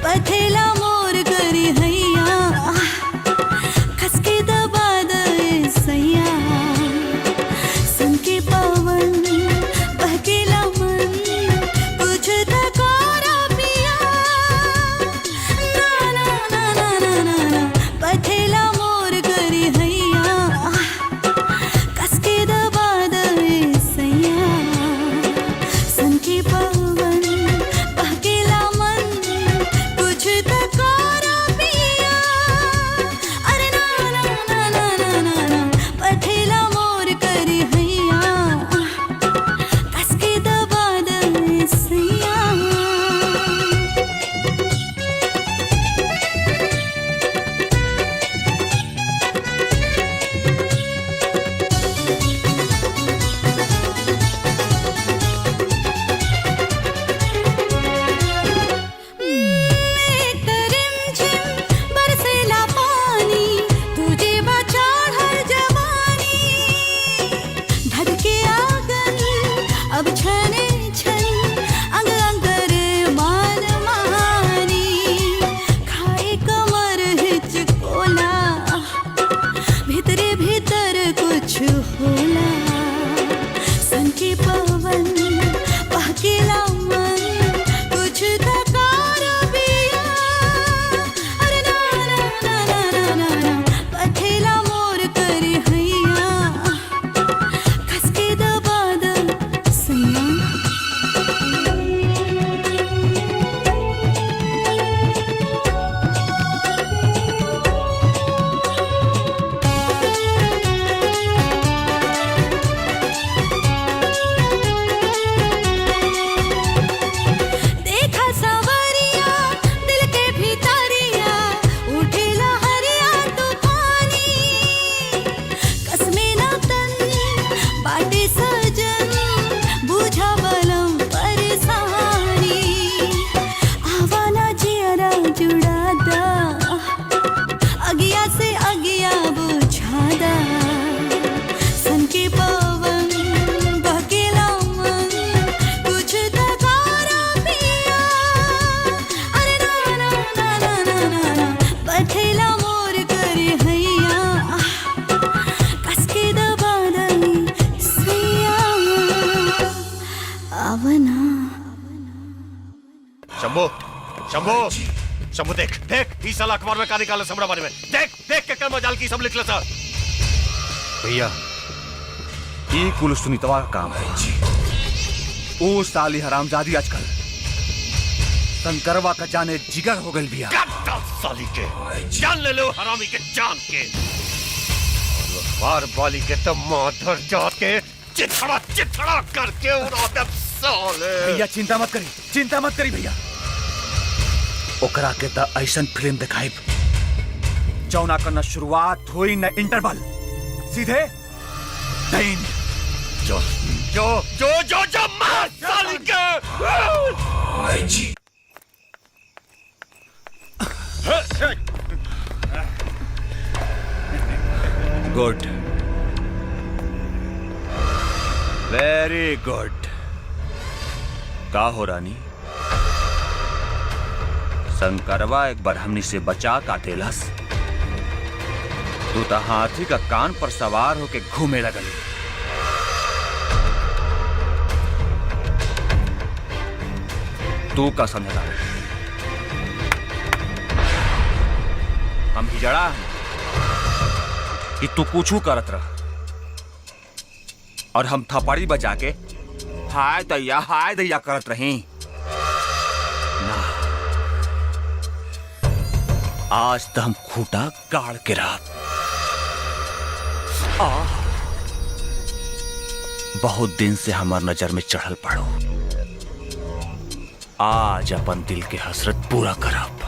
पथेला मोर करी हैया, खसके दबा दे सैया, सुन के पवन बहकेला मन, कुछ थकारा पिया। ना ना ना ना ना ना ना, पथेला मोर करी हैया, खसके दबा दे सैया, सुन के पवन बहकेला मन, कुछ थकारा पिया। अरे ना ना ना ना ना ना ना, पथेला मोर करी हैया, कसके दबा दे सैया। एक रिमझिम बरसेला पानी, तुझे बचा हर जवानी, धड़के आंगन अब छने छन, अंग अंग रे मान मानी, खाए कमर हिचकोला, भीतरे भीतर कुछ होला, सन के पवन बहकेला मन, कुछ थकारा पिया। अरे ना ना ना ना ना ना ना, पथेला मोर करी हैया, खसके दबा दे सैया। देखा सवरिया दिल के भीतरिया, उठेला हरिया तूफानी, कसमे ना तन बाटे सजन, बुझा बलम परेशानी, आवाना जियरा जुड़ा दा, अगिया से अगिया बुझा दा, सन के पवन बहकेला मन, कुछ थकारा पिया। अरे ना ना ना ना ना ना ना, पथेला मोर करी हैया, कसके दबा दे सैया। आवना शंभू, शंभू, शंभू देख देख, ई साला अखबार में का निकाला हमरा बारे में। देख देख के कर मजाल की सब लिखला सर। भैया, ये कुल सुनीतवा का काम है। ओ साली हरामजादी आजकल शंकरवा का जाने जिगर हो गई बिया। साली के जान ले लो हरामी के जान के बार बाली के तो माधर जाके चिथड़ा करके उड़ा दे साले। भैया चिंता मत करी भैया। ओकरा के त ऐसन फिल्म दिखाई जौना करना शुरुआत हुई न इंटरवल सीधे तीन। जो मार साली के। Good, very good. का हो रानी, शंकरवा एक बार हमनी से बचा काटेलस, तू तो हाथी का कान पर सवार होके घूमे लगली। तू का समझला हम हिजड़ा कि तू कुछ करत रह और हम थपड़ी बजा के हाय दैया करत रही ना। आज तो हम खूटा गाड़ के रहा। बहुत दिन से हमार नजर में चढ़ल पड़ो, आज अपन दिल के हसरत पूरा करब।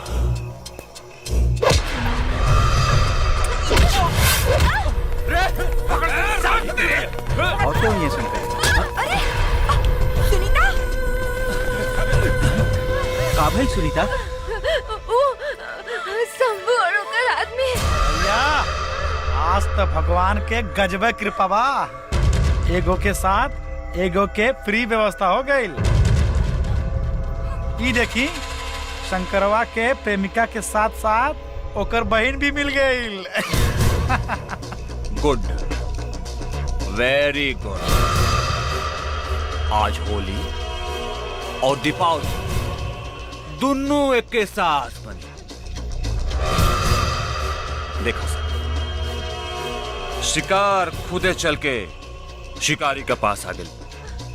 और क्यों ये सुनते? अरे सुनीता, का भाई सुनीता? शंभू और ओकर आदमी। भैया आज तो भगवान के गजबे कृपा बा। एगो के साथ एगो के फ्री व्यवस्था हो गई। ई देखी शंकरवा के प्रेमिका के साथ साथ ओकर बहन भी मिल गई। Good, very good. आज होली और दीपावली दोनों एक के साथ बनी। देखो सर, शिकार खुदे चल के शिकारी के पास आ गई।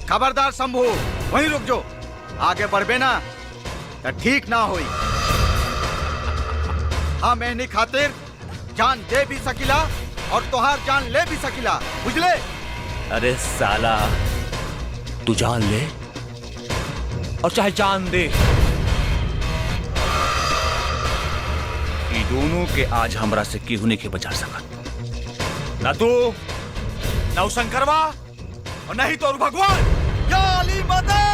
खबरदार शंभू, वहीं रुक जो। आगे बढ़बे ना तो ठीक ना होई। हम एहनी खातिर जान दे भी सकिला और तोहार जान ले भी सकिला, बुझले? अरे साला, तू जान ले और चाहे जान दे, ये दोनों के आज हमरा से केहू नहीं के बचा सकत। ना तू, ना वो शंकरवा और नहीं तो भगवान। या अली मदद!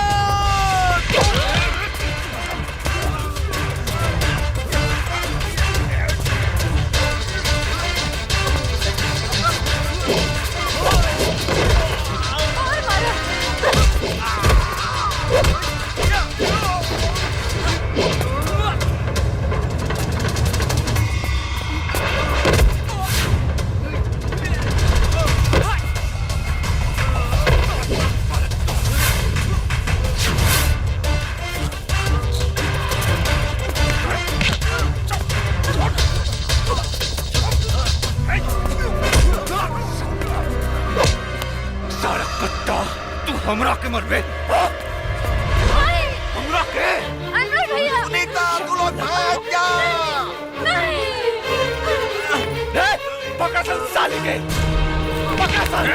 हमरा के मरबे, हमरा के। अनवर भैया, सुनीता, तू लोग भाग जा। पकड़ साली के, पकड़ साली।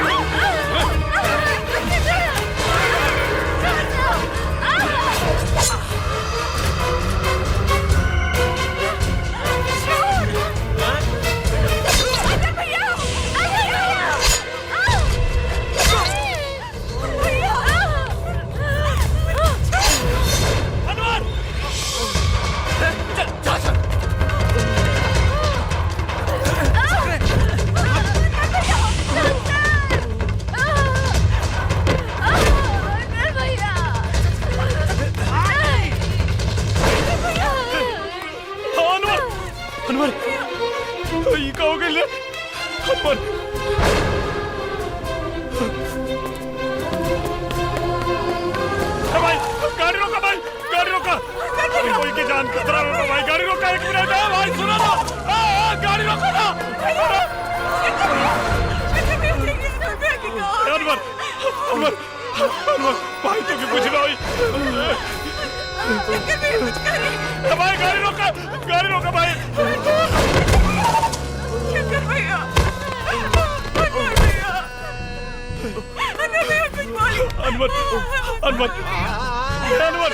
भाई तो कुछ ना हुई। भाई गाड़ी रोका भाई। शंकर भैया, अनवर भैया, अनवर भैया कुछ बोलिए। अनवर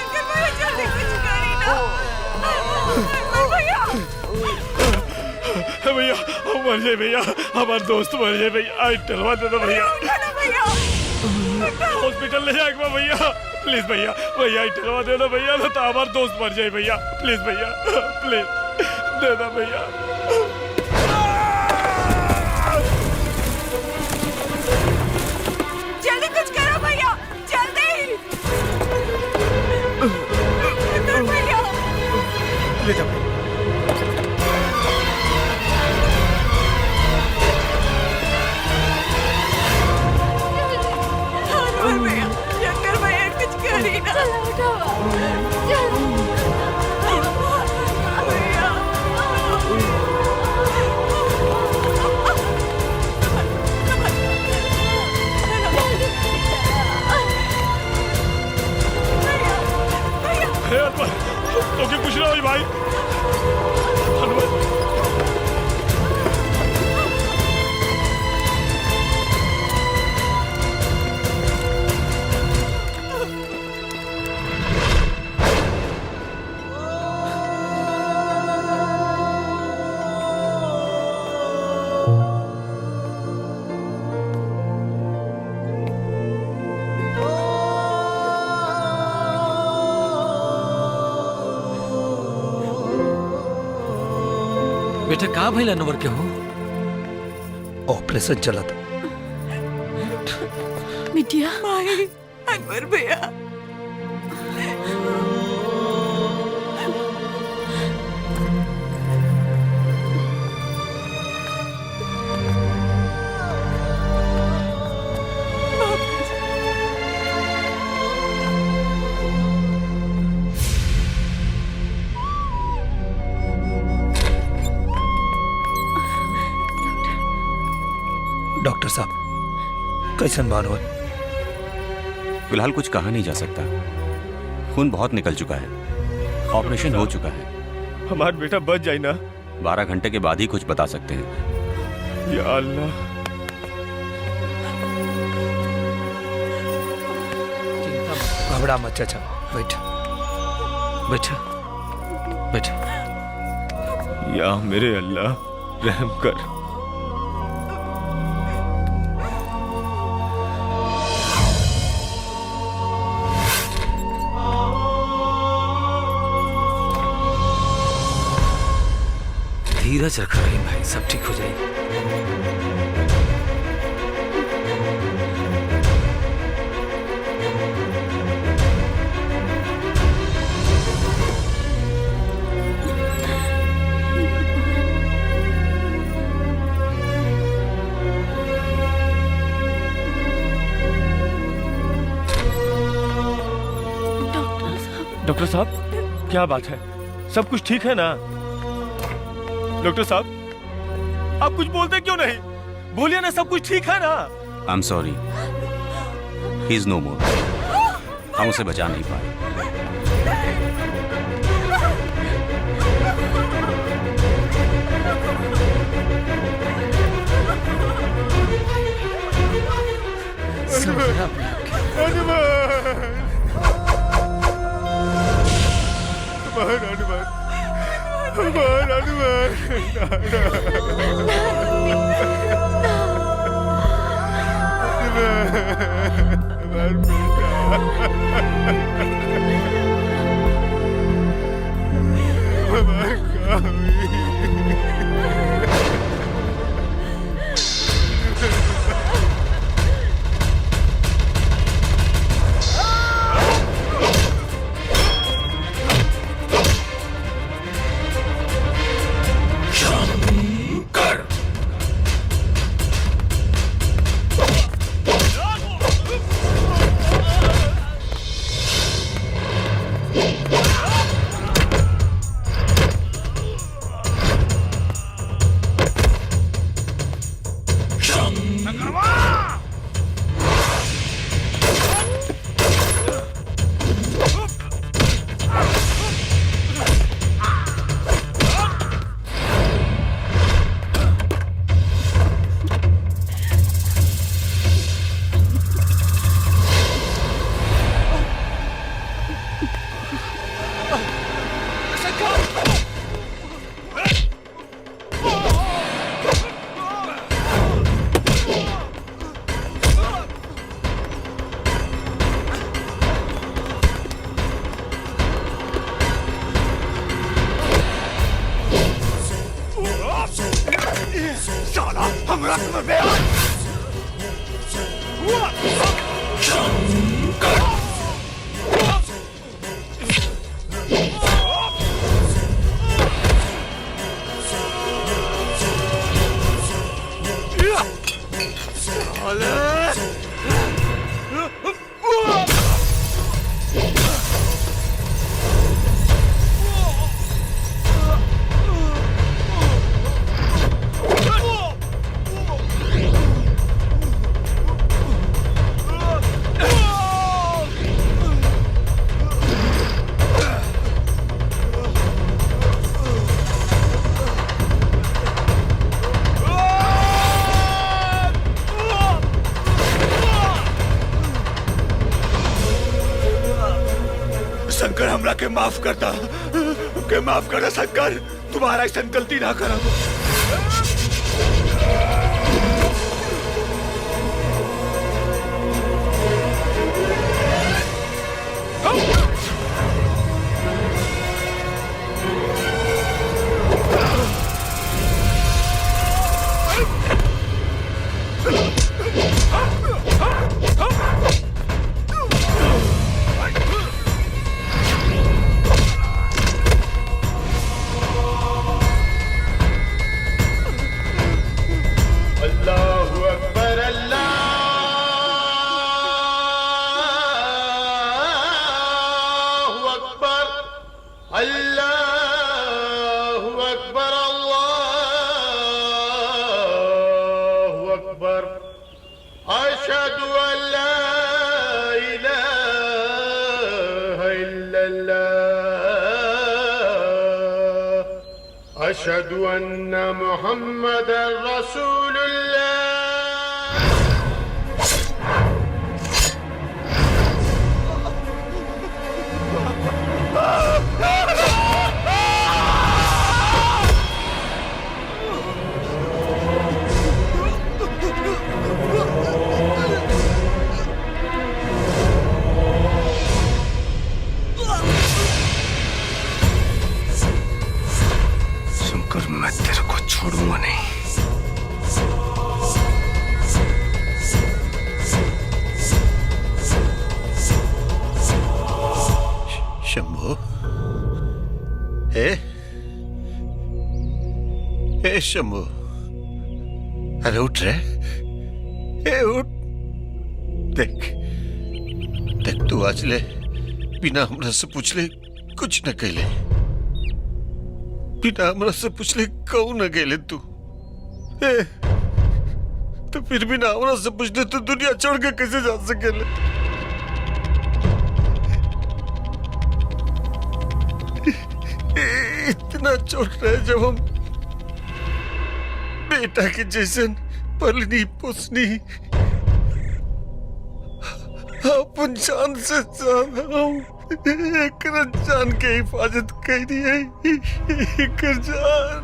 शंकर भैया जल्दी कुछ करिए ना। अनवर भैया, भैया मर जाए भैया, हमारे दोस्त मर जाए भैया, आई टलवा दे दो भैया। उठा ना भैया, हॉस्पिटल ले जाएगा भैया, प्लीज भैया, भैया टलवा दे दो भैया, तो हमारे दोस्त मर जाए भैया, प्लीज भैया, प्लीज दे दो भैया। जल्दी कुछ करो भैया, जल्दी। अनवर भैया, ले जाओ। अनवर भैया, शंकर भैया कुछ करिए ना। भैया, हे अनवर, तो क्या कुछ ना हुई भाई? अनवर बेटा का भइल अनवर के हो? ऑपरेशन चला था। बिटिया भाई, अनवर भैया, डॉक्टर साहब कैसन बान हो? फिलहाल कुछ कहा नहीं जा सकता, खून बहुत निकल चुका है, ऑपरेशन हो चुका है। हमारा बेटा बच जाए ना। 12 घंटे के बाद ही कुछ बता सकते हैं। या अल्लाह। घबरा मत चाचा, बैठ बैठा बैठा। या मेरे अल्लाह, रहम कर। धीरज रख रही भाई, सब ठीक हो जाएगा। डॉक्टर साहब क्या बात है, सब कुछ ठीक है ना? डॉक्टर साहब आप कुछ बोलते क्यों नहीं? बोलिए ना, सब कुछ ठीक है ना? I am sorry, he is no more. हम उसे बचा नहीं पाए। साला हमरा कमर पे शंकर हमरा के माफ करता शंकर तुम्हारा ऐसा गलती ना करा अशहदु अन्ना मुहम्मदर रसूलुल्लाह। शंकर, मैं तेरे को छोड़ूंगा नहीं। शंभू, ए शंभू, अरे उठ रे, ए उठ। देख देख, तू आज ले बिना हमरा से पूछले कुछ न कहले, बिना हमरा से पूछले कहू न गेले तू। तो फिर बिना हमरा से पूछले तू दुनिया छोड़ के कैसे जा सकेले? इतना छोट रहे जब हम बेटा के जैसन पलनी पोसनी, अपन जान से ज्यादा एक जान के हिफाजत करी है, एक जान।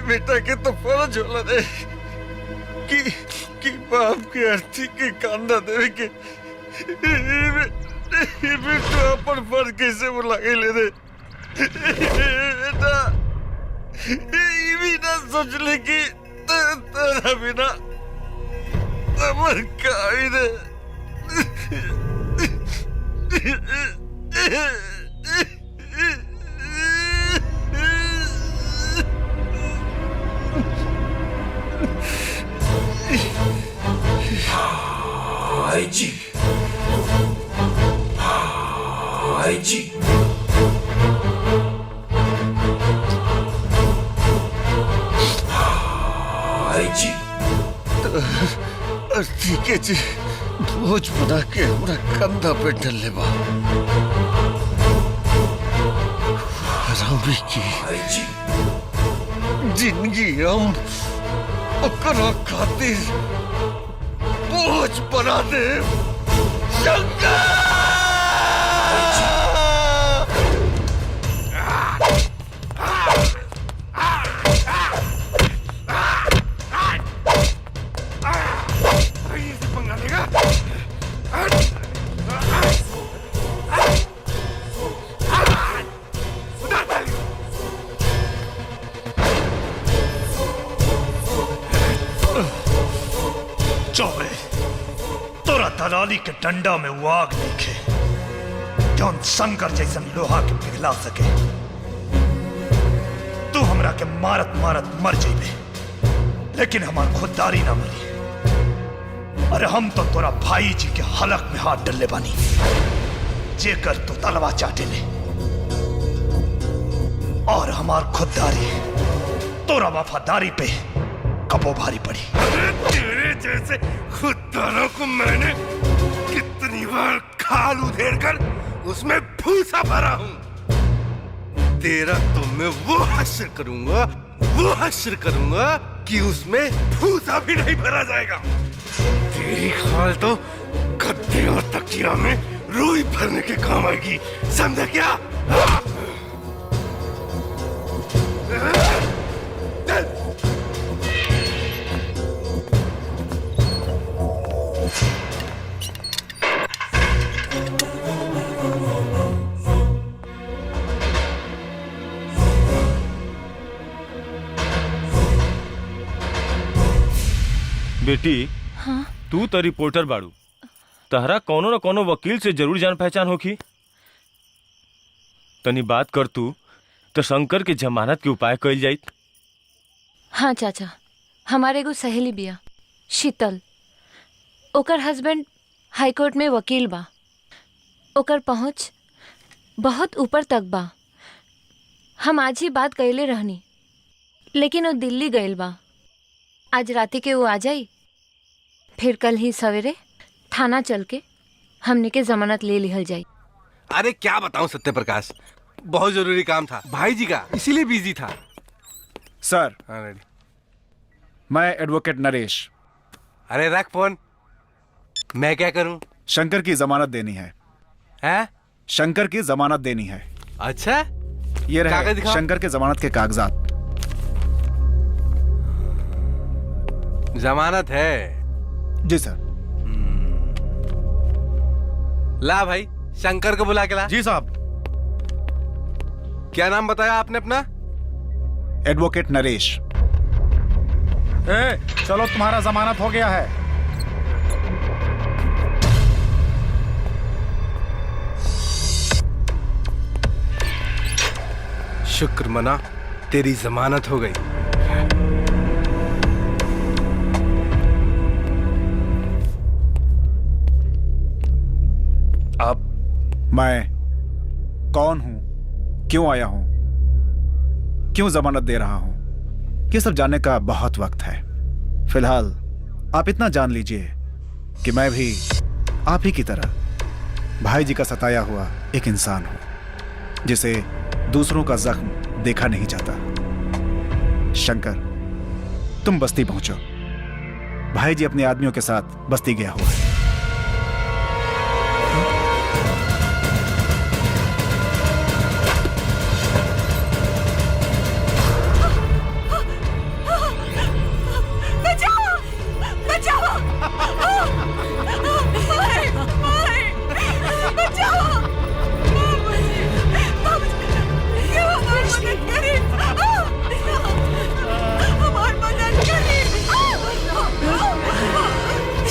बेटा के तो फर्ज होला रे कि बाप के अर्थी के कांदा देवे के, बेटा अपन फर्ज कैसे बुला के ले रे बेटा। ये भी ना सोच ले कि तेरा बिना अमर का रे। भाई जी, भाई जी, भाई जी, अर्थी के जी बोझ बना के हमरा कंधा पे डले बा। रामी की भाई जी, जिंदगी हम ओकरा खातिर बोझ बना दे। शंकर! चौबे तोरा दलाली के डंडा में वो आग देखे जौन शंकर जैसन लोहा के पिघला सके। तू हमरा के मारत मारत मर जेबे, लेकिन हमार खुददारी ना मरी। अरे हम तो तोरा भाई जी के हलक में हाथ डलले बानी, जेकर तू तलवा चाटे ले, और हमार खुददारी तोरा वफादारी पे कबो भारी पड़ी। अरे तेरे जैसे खुददारों को मैंने कितनी बार खाल उधेड़ कर उसमें भूसा भरा हूं। तेरा तो मैं वो हश्र करूंगा कि उसमें भूसा भी नहीं भरा जाएगा। तेरी खाल तो गद्दे और तकिया में रुई भरने के काम आएगी, समझा क्या? बेटी, हाँ? तू तो रिपोर्टर बाड़ू, तहरा कोनो न कोनो वकील से जरूर जान पहचान होखी। तनी बात कर तू तो शंकर के जमानत के उपाय कइल जाइत। हाँ चाचा, हमारे एगो सहेली बिया शीतल, ओकर हस्बैंड हाईकोर्ट में वकील बा। ओकर पहुंच बहुत ऊपर तक बा। हम आज ही बात कइले रहनी, लेकिन वो दिल्ली गइल बा। आज राती के वो आ जाई, फिर कल ही सवेरे थाना चल के हमने के जमानत ले लिहल जाई। अरे क्या बताऊं सत्य प्रकाश, बहुत जरूरी काम था भाई जी का, इसीलिए बिजी था। सर, हाँ रेडी। मैं एडवोकेट नरेश। अरे रख फोन। मैं क्या करूं? शंकर की जमानत देनी है। हैं? शंकर की जमानत देनी है। अच्छा, ये कागज रहे दिखाओ। शंकर के जमानत के कागजात। जमानत है? जी सर। ला भाई, शंकर को बुला के ला। जी साहब। क्या नाम बताया आपने अपना? एडवोकेट नरेश। चलो, तुम्हारा जमानत हो गया है। शुक्र मना, तेरी जमानत हो गई। अब मैं कौन हूं, क्यों आया हूं, क्यों जमानत दे रहा हूं, ये सब जानने का बहुत वक्त है। फिलहाल आप इतना जान लीजिए कि मैं भी आप ही की तरह भाई जी का सताया हुआ एक इंसान हूं, जिसे दूसरों का जख्म देखा नहीं जाता। शंकर, तुम बस्ती पहुंचो। भाई जी अपने आदमियों के साथ बस्ती गया हुआ है।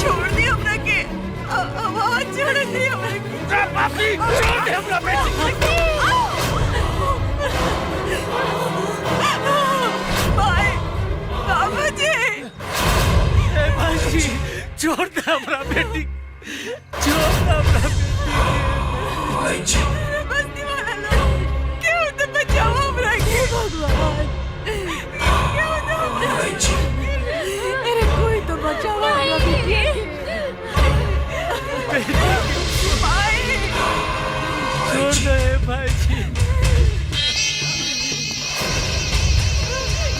छोड़ दे हमरा बेटी, छोड़ दे हमरा बेटी। भाई जी, बस्ती वाला लोग क्यों तो बचाओ हमरा के भगवान, क्यों तो भाई जी, अरे कोई तो बचाओ हमरा बेटी। भाई छोड़ दे भाई जी,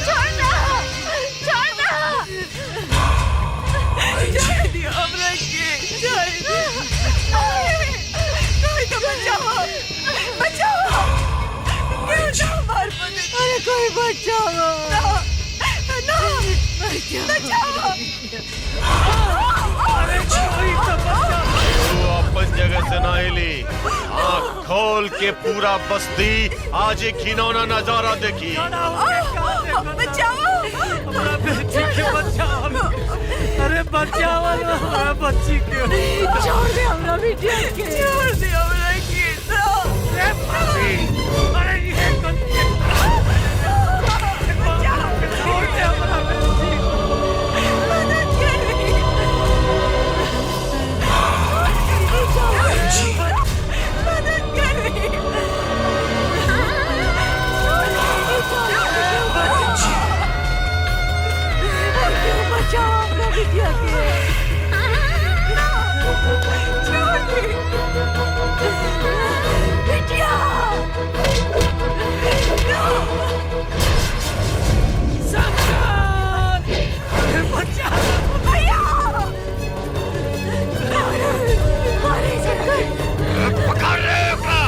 छोड़ना, छोड़ना, छोड़ दिया हमरा के, छोड़ दिया। कोई तो बचाओ, बचाओ, क्यों तो हमारे मदद, अरे कोई बचाओ, ना, बचाओ, अरे कोई तो बचाओ। तू अपन जगह से ना हिली, आँख खोल के पूरा बस्ती आज एक घिनौना नजारा देखी। बचाओ, हमरा बेटी के बचाओ। अरे बचाओ ना हमारा बच्ची के। छोड़ दे हमरा बिटिया के, छोड़ दे हमरा के। अरे भाभी, अरे ये तो छोड़ दे हमरा बच्ची को। मदद करी, मदद करी। बचाओ हमरा बिटिया के। छोड़ दे बिटिया। शमशान! बचाओ! भैया! मारे शंकर! पकड़ रे ओकरा।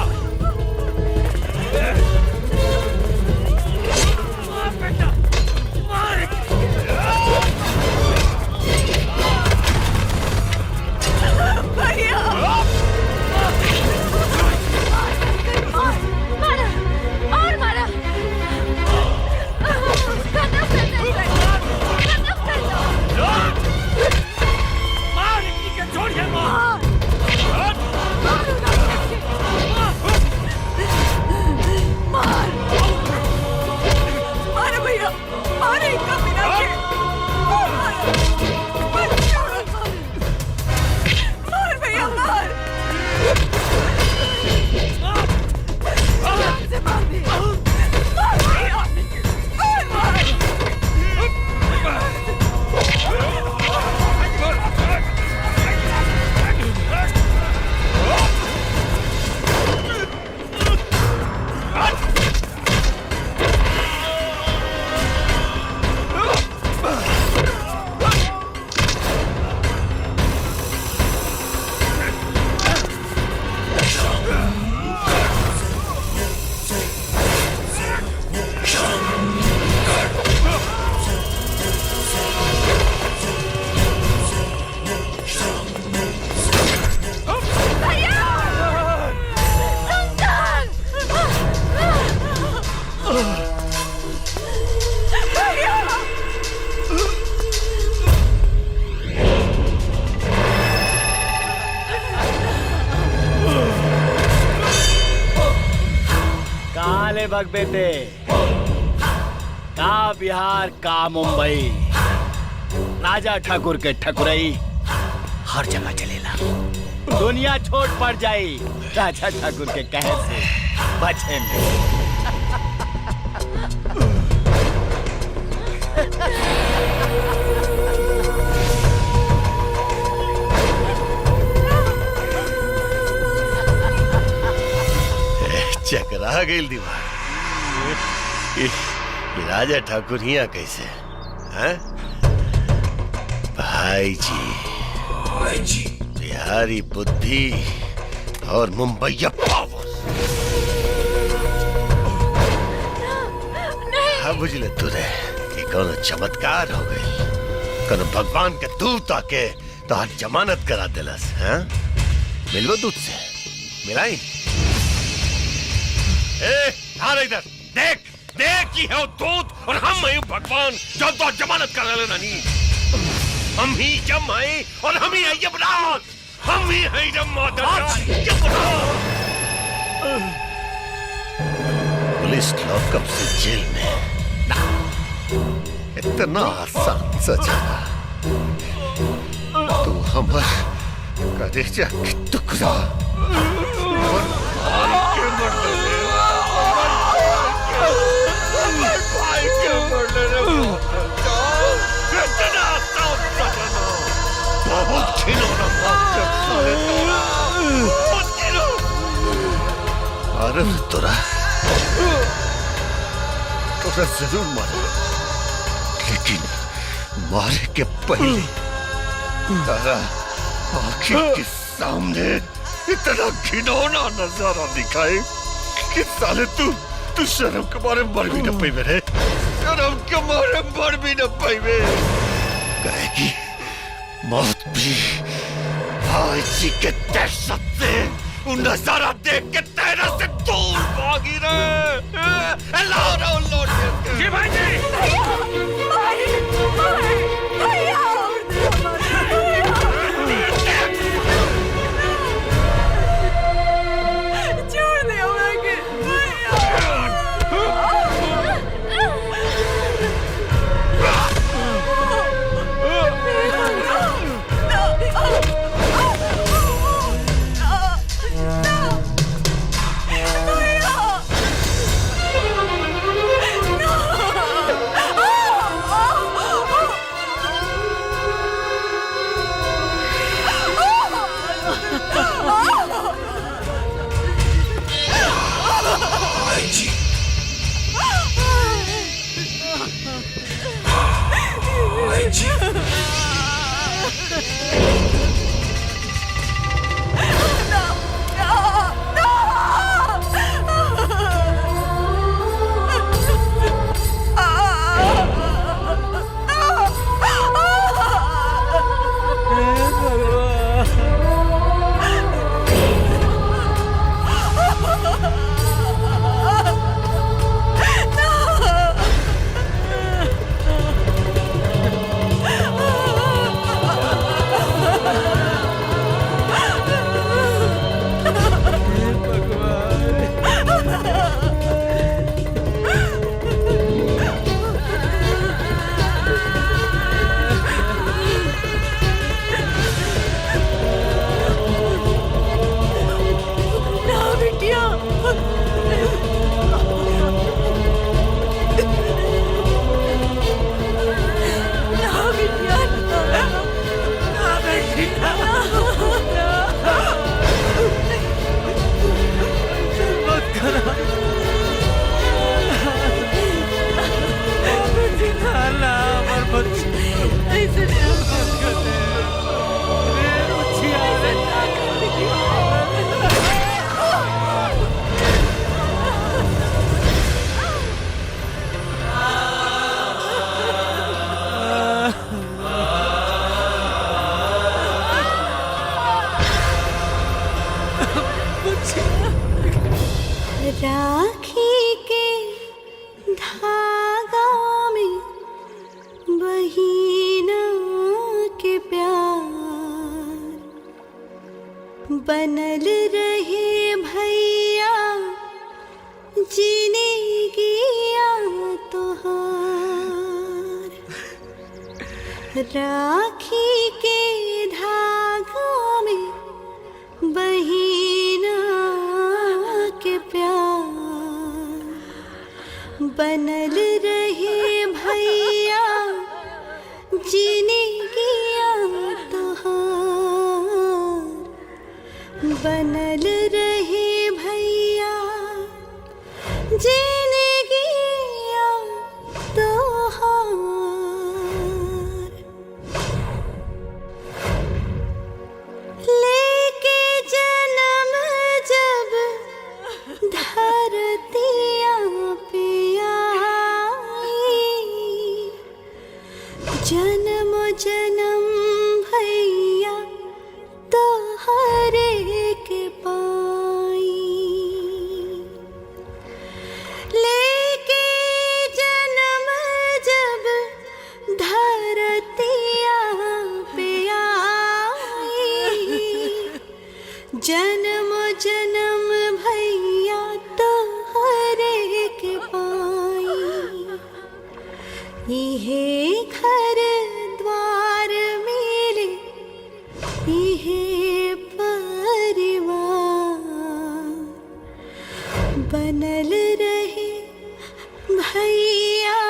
मार बेटा, मार! भैया! मारा और मारा। खत्म कर दो। मार इनकी के छोड़िए मार! मार! मार भैया! मार इनका बिना के! मार भैया मार! जान से मार दे! मार भैया! मार! काले बग बेटे, का बिहार का मुंबई, राजा ठाकुर के ठकुरई हर जगह चलेला। दुनिया छोट पड़ जाई राजा ठाकुर के कहे से बचे में। चकरा गई दिमाग। ये राजा ठाकुर हिया कैसे हैं? भाई जी बिहारी बुद्धि और मुंबई पावर। हाँ बुझले तुरे कि कोनो चमत्कार हो गई, कोनो भगवान के दूत आके तो आज जमानत करा दिलस। हैं मिलवो दूत से मिलाई। ए इधर देख देख की है दूत और हम हैं भगवान जो तो जमानत कर रहे नहीं। हम ही जम हैं और हम ही है यमराज। हम ही है यमराज। पुलिस लॉकअप से जेल में इतना आसान सजा तू हमार कलेजा के टुकड़ा अरे तोरा जरूर मारे, लेकिन मारे के पहले तारा आँखों के सामने इतना घिनौना नजारा दिखाए कि साले तू शर्म के मारे मर भी न पाई मेरे। शर्म के मारे मर भी न पाई वे। कहेगी मौत भी भाई जी के दहशत से वो नजारा देख के तेरा से दूर भागी रहे। जी भाई जी भैया! राखी के धागा में बहिना के प्यार बनल रहे भैया जीने गिया तोहार। राखी के धागा में बहिना के प्यार बनल रहे भैया जीने गिया तोहार। बनल रहे भैया जीने गिया तोहार। लेके जन्म जब धरतिया पे आई, जन्म जन्म भैया तोहरे के पाई। लेके जन्म जब धरतिया पे आई, जन्म जन्म भैया तोहरे के पाई। इहे घर द्वार मिले इहे परिवार बनल रहे भैया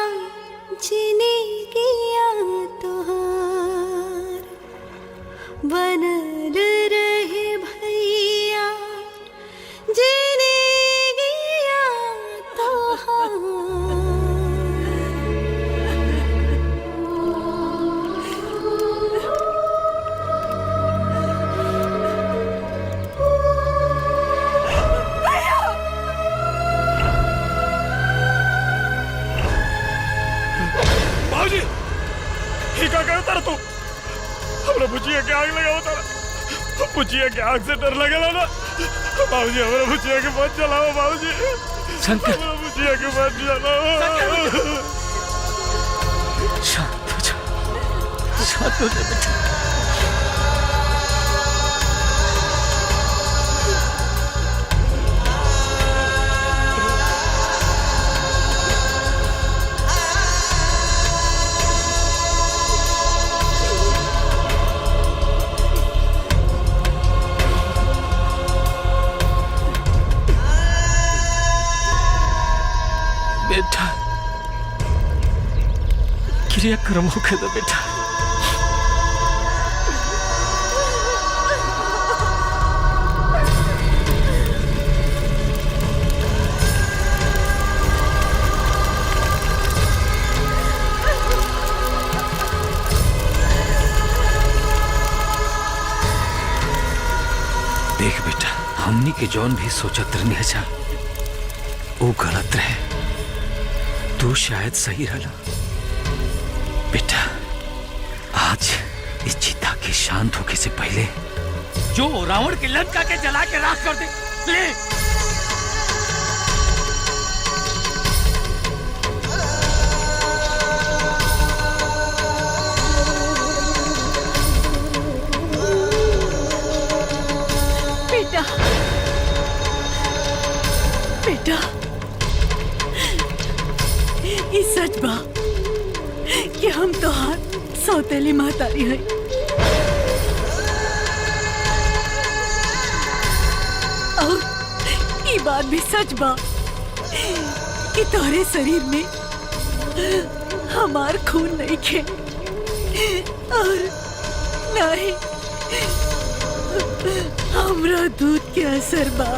जीने गिया तोहार। बनल रहे भैया जीने गिया तोहार। बाबूजी ये क्या करे तारा तू? हमरा बुचिया के आग लगाओ तारा। बुचिया के आग से डर लगेला ना बाबूजी। हमरा बुचिया के मत जलाओ बाबूजी। शंकर हमरा बुचिया के मत जलाओ। शांत हो जा, शांत हो जा बेटा। बेटा क्रियाक्रम होके दो बेटा। देख बेटा, हमनी के जौन भी सोचत रहनी जा वो गलत रहे। तू शायद सही रहला बेटा। आज इस चिता के शांत होके से पहले जो रावण के लंका के जला के राख कर दे। ले बेटा, बेटा, ये सच बा कि हम तोहार सौतेली महतारी है। और ये बात भी सच बा कि तोहरे शरीर में हमार खून नहीं खे और नहीं हमरा दूध के असर बा।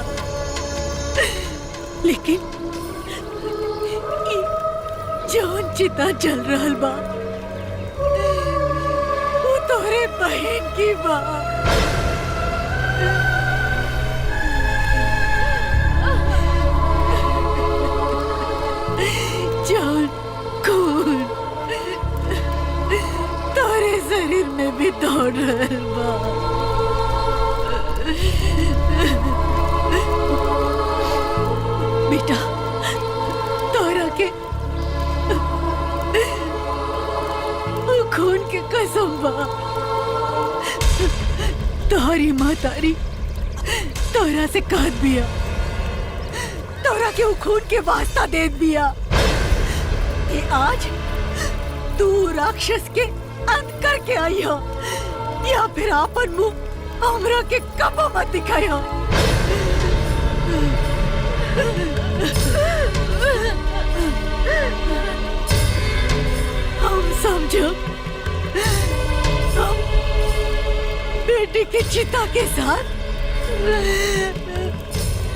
लेकिन जौन चिता जल रहल बा वो तोहरे बहन की बा। जौन खून तोहरे शरीर में भी दौड़ रहल बा। बेटा, तोहरा के खून के कसम बा। तोहरी महतारी तोहरा से कहत बिया, तोहरा के वो खून के वास्ता देत बिया कि आज तू राक्षस के अंत करके आई हो, या फिर आपन मुंह हमरा के कबो मत दिखाई हो। हम समझो हम बेटी के चिता के साथ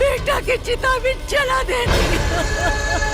बेटा के चिता में जला देंगे।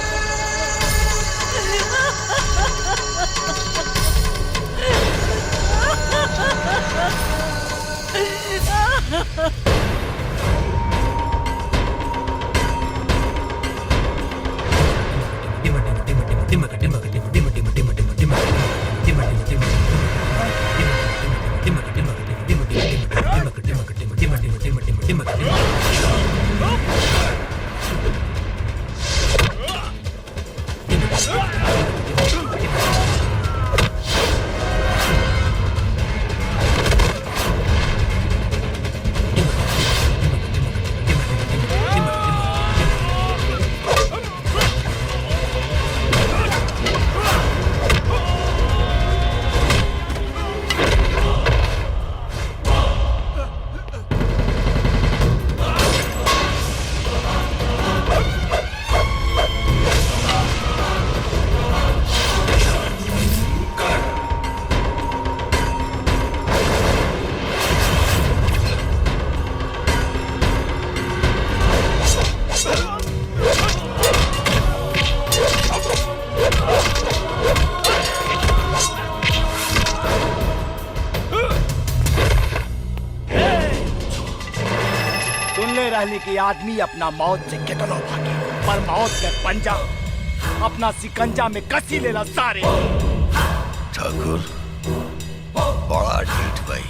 रहली कि आदमी अपना मौत से कितना भागे, पर मौत के पंजा अपना सिकंजा में कसी लेला सारे। ठाकुर बड़ा ढीठ भाई,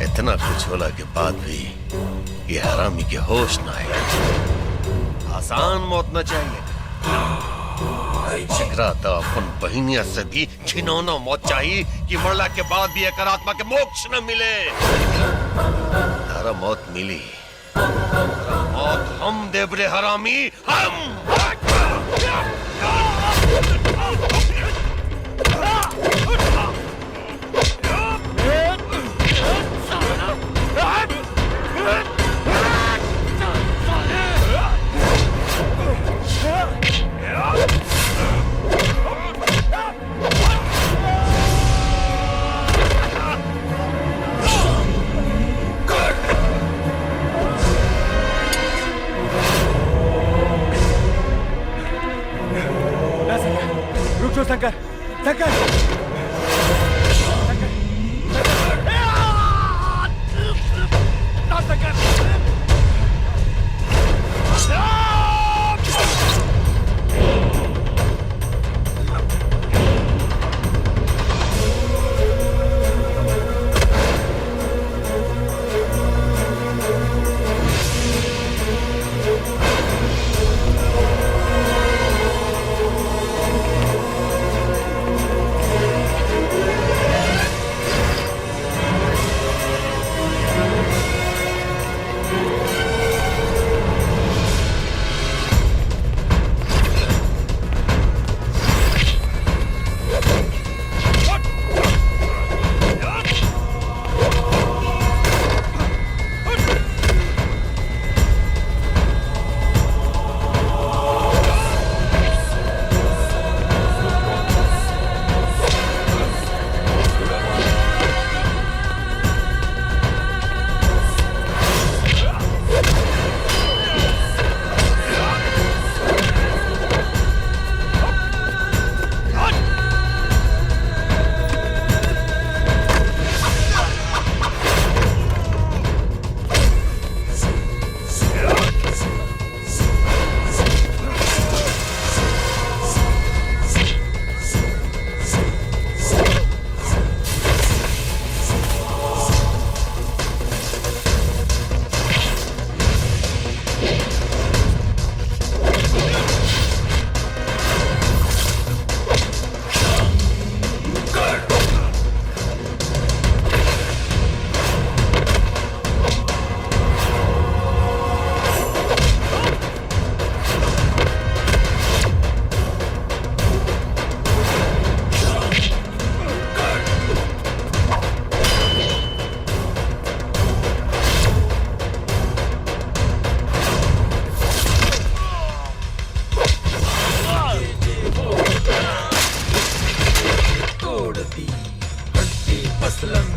इतना कुछ होला के बाद भी ये हरामी के होश ना है। आसान मौत न चाहिए, जिगरा तो अपन बहनिया से भी घिनौना मौत चाहिए कि मरला के बाद भी एक आत्मा के मोक्ष न मिले। तारा मौत मिली, मौत हम देवरे हरामी, हम। रुक असलम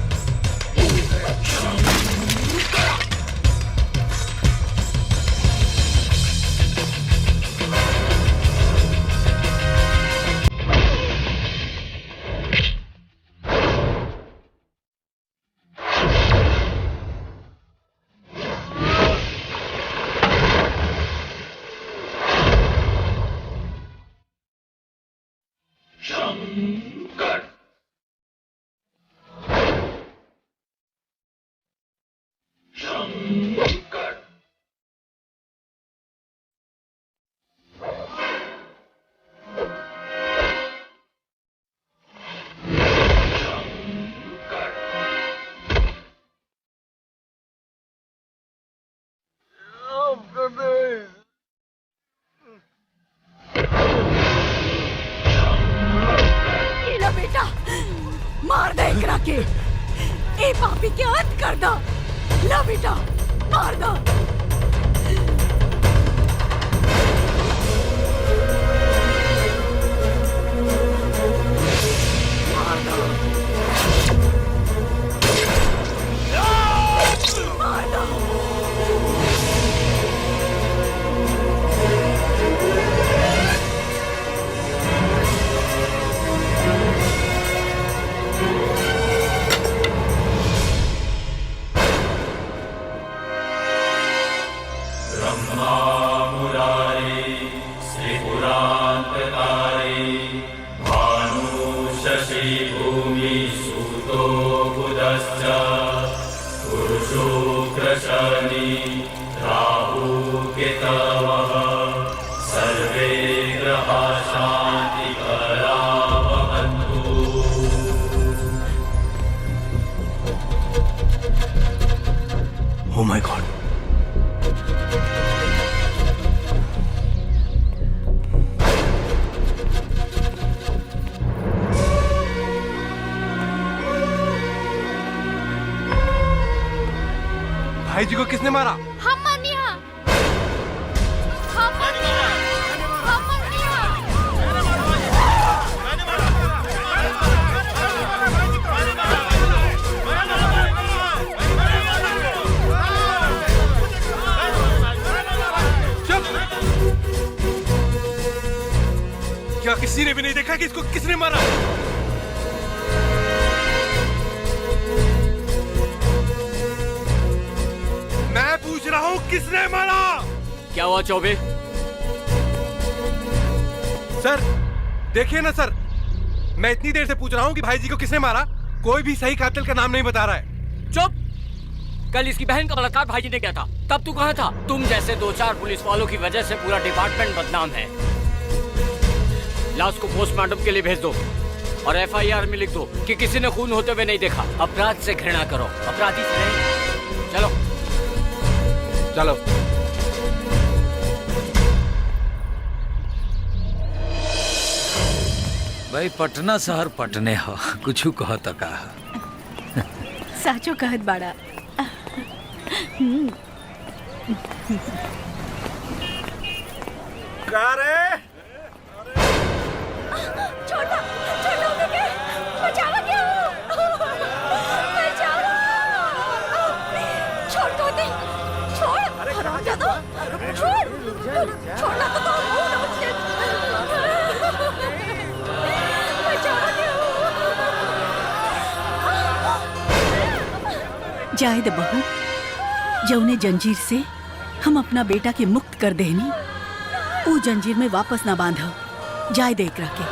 ला बेटा मार दे एकरा के ए पापी के अंत कर दो ला बेटा मार दो मार दो मार दो Oh my God. भाई जी को किसने मारा? हम मनिया हम मनिया हम मनिया क्या किसी ने भी नहीं देखा कि इसको किसने मारा? मैं पूछ रहा हूँ किसने मारा? क्या हुआ चौबे? सर देखिए ना सर, मैं इतनी देर से पूछ रहा हूँ कि भाई जी को किसने मारा, कोई भी सही कातिल का नाम नहीं बता रहा है। चुप! कल इसकी बहन का बलात्कार भाई जी ने किया था, तब तू कहाँ था? तुम जैसे 2-4 पुलिस वालों की वजह से पूरा डिपार्टमेंट बदनाम है। लाश को पोस्टमार्टम के लिए भेज दो और FIR में लिख दो कि किसी ने खून होते हुए नहीं देखा। अपराध से घृणा करो, अपराधी से नहीं। चलो चलो। भाई पटना शहर पटने हो, कुछ कहो तो कहा। साचो कहत बाड़ा। का रे? छोड़ो छोड़ो मुझे बचाओ क्या बचाओ छोड़ दो दे छोड़ हरामजादा छोड़ छोड़ना तो मुझे बचाओ जाए दे बहू, जौने जंजीर से हम अपना बेटा के मुक्त कर देनी, वो जंजीर में वापस ना बांधो, जाए दे एकरा के।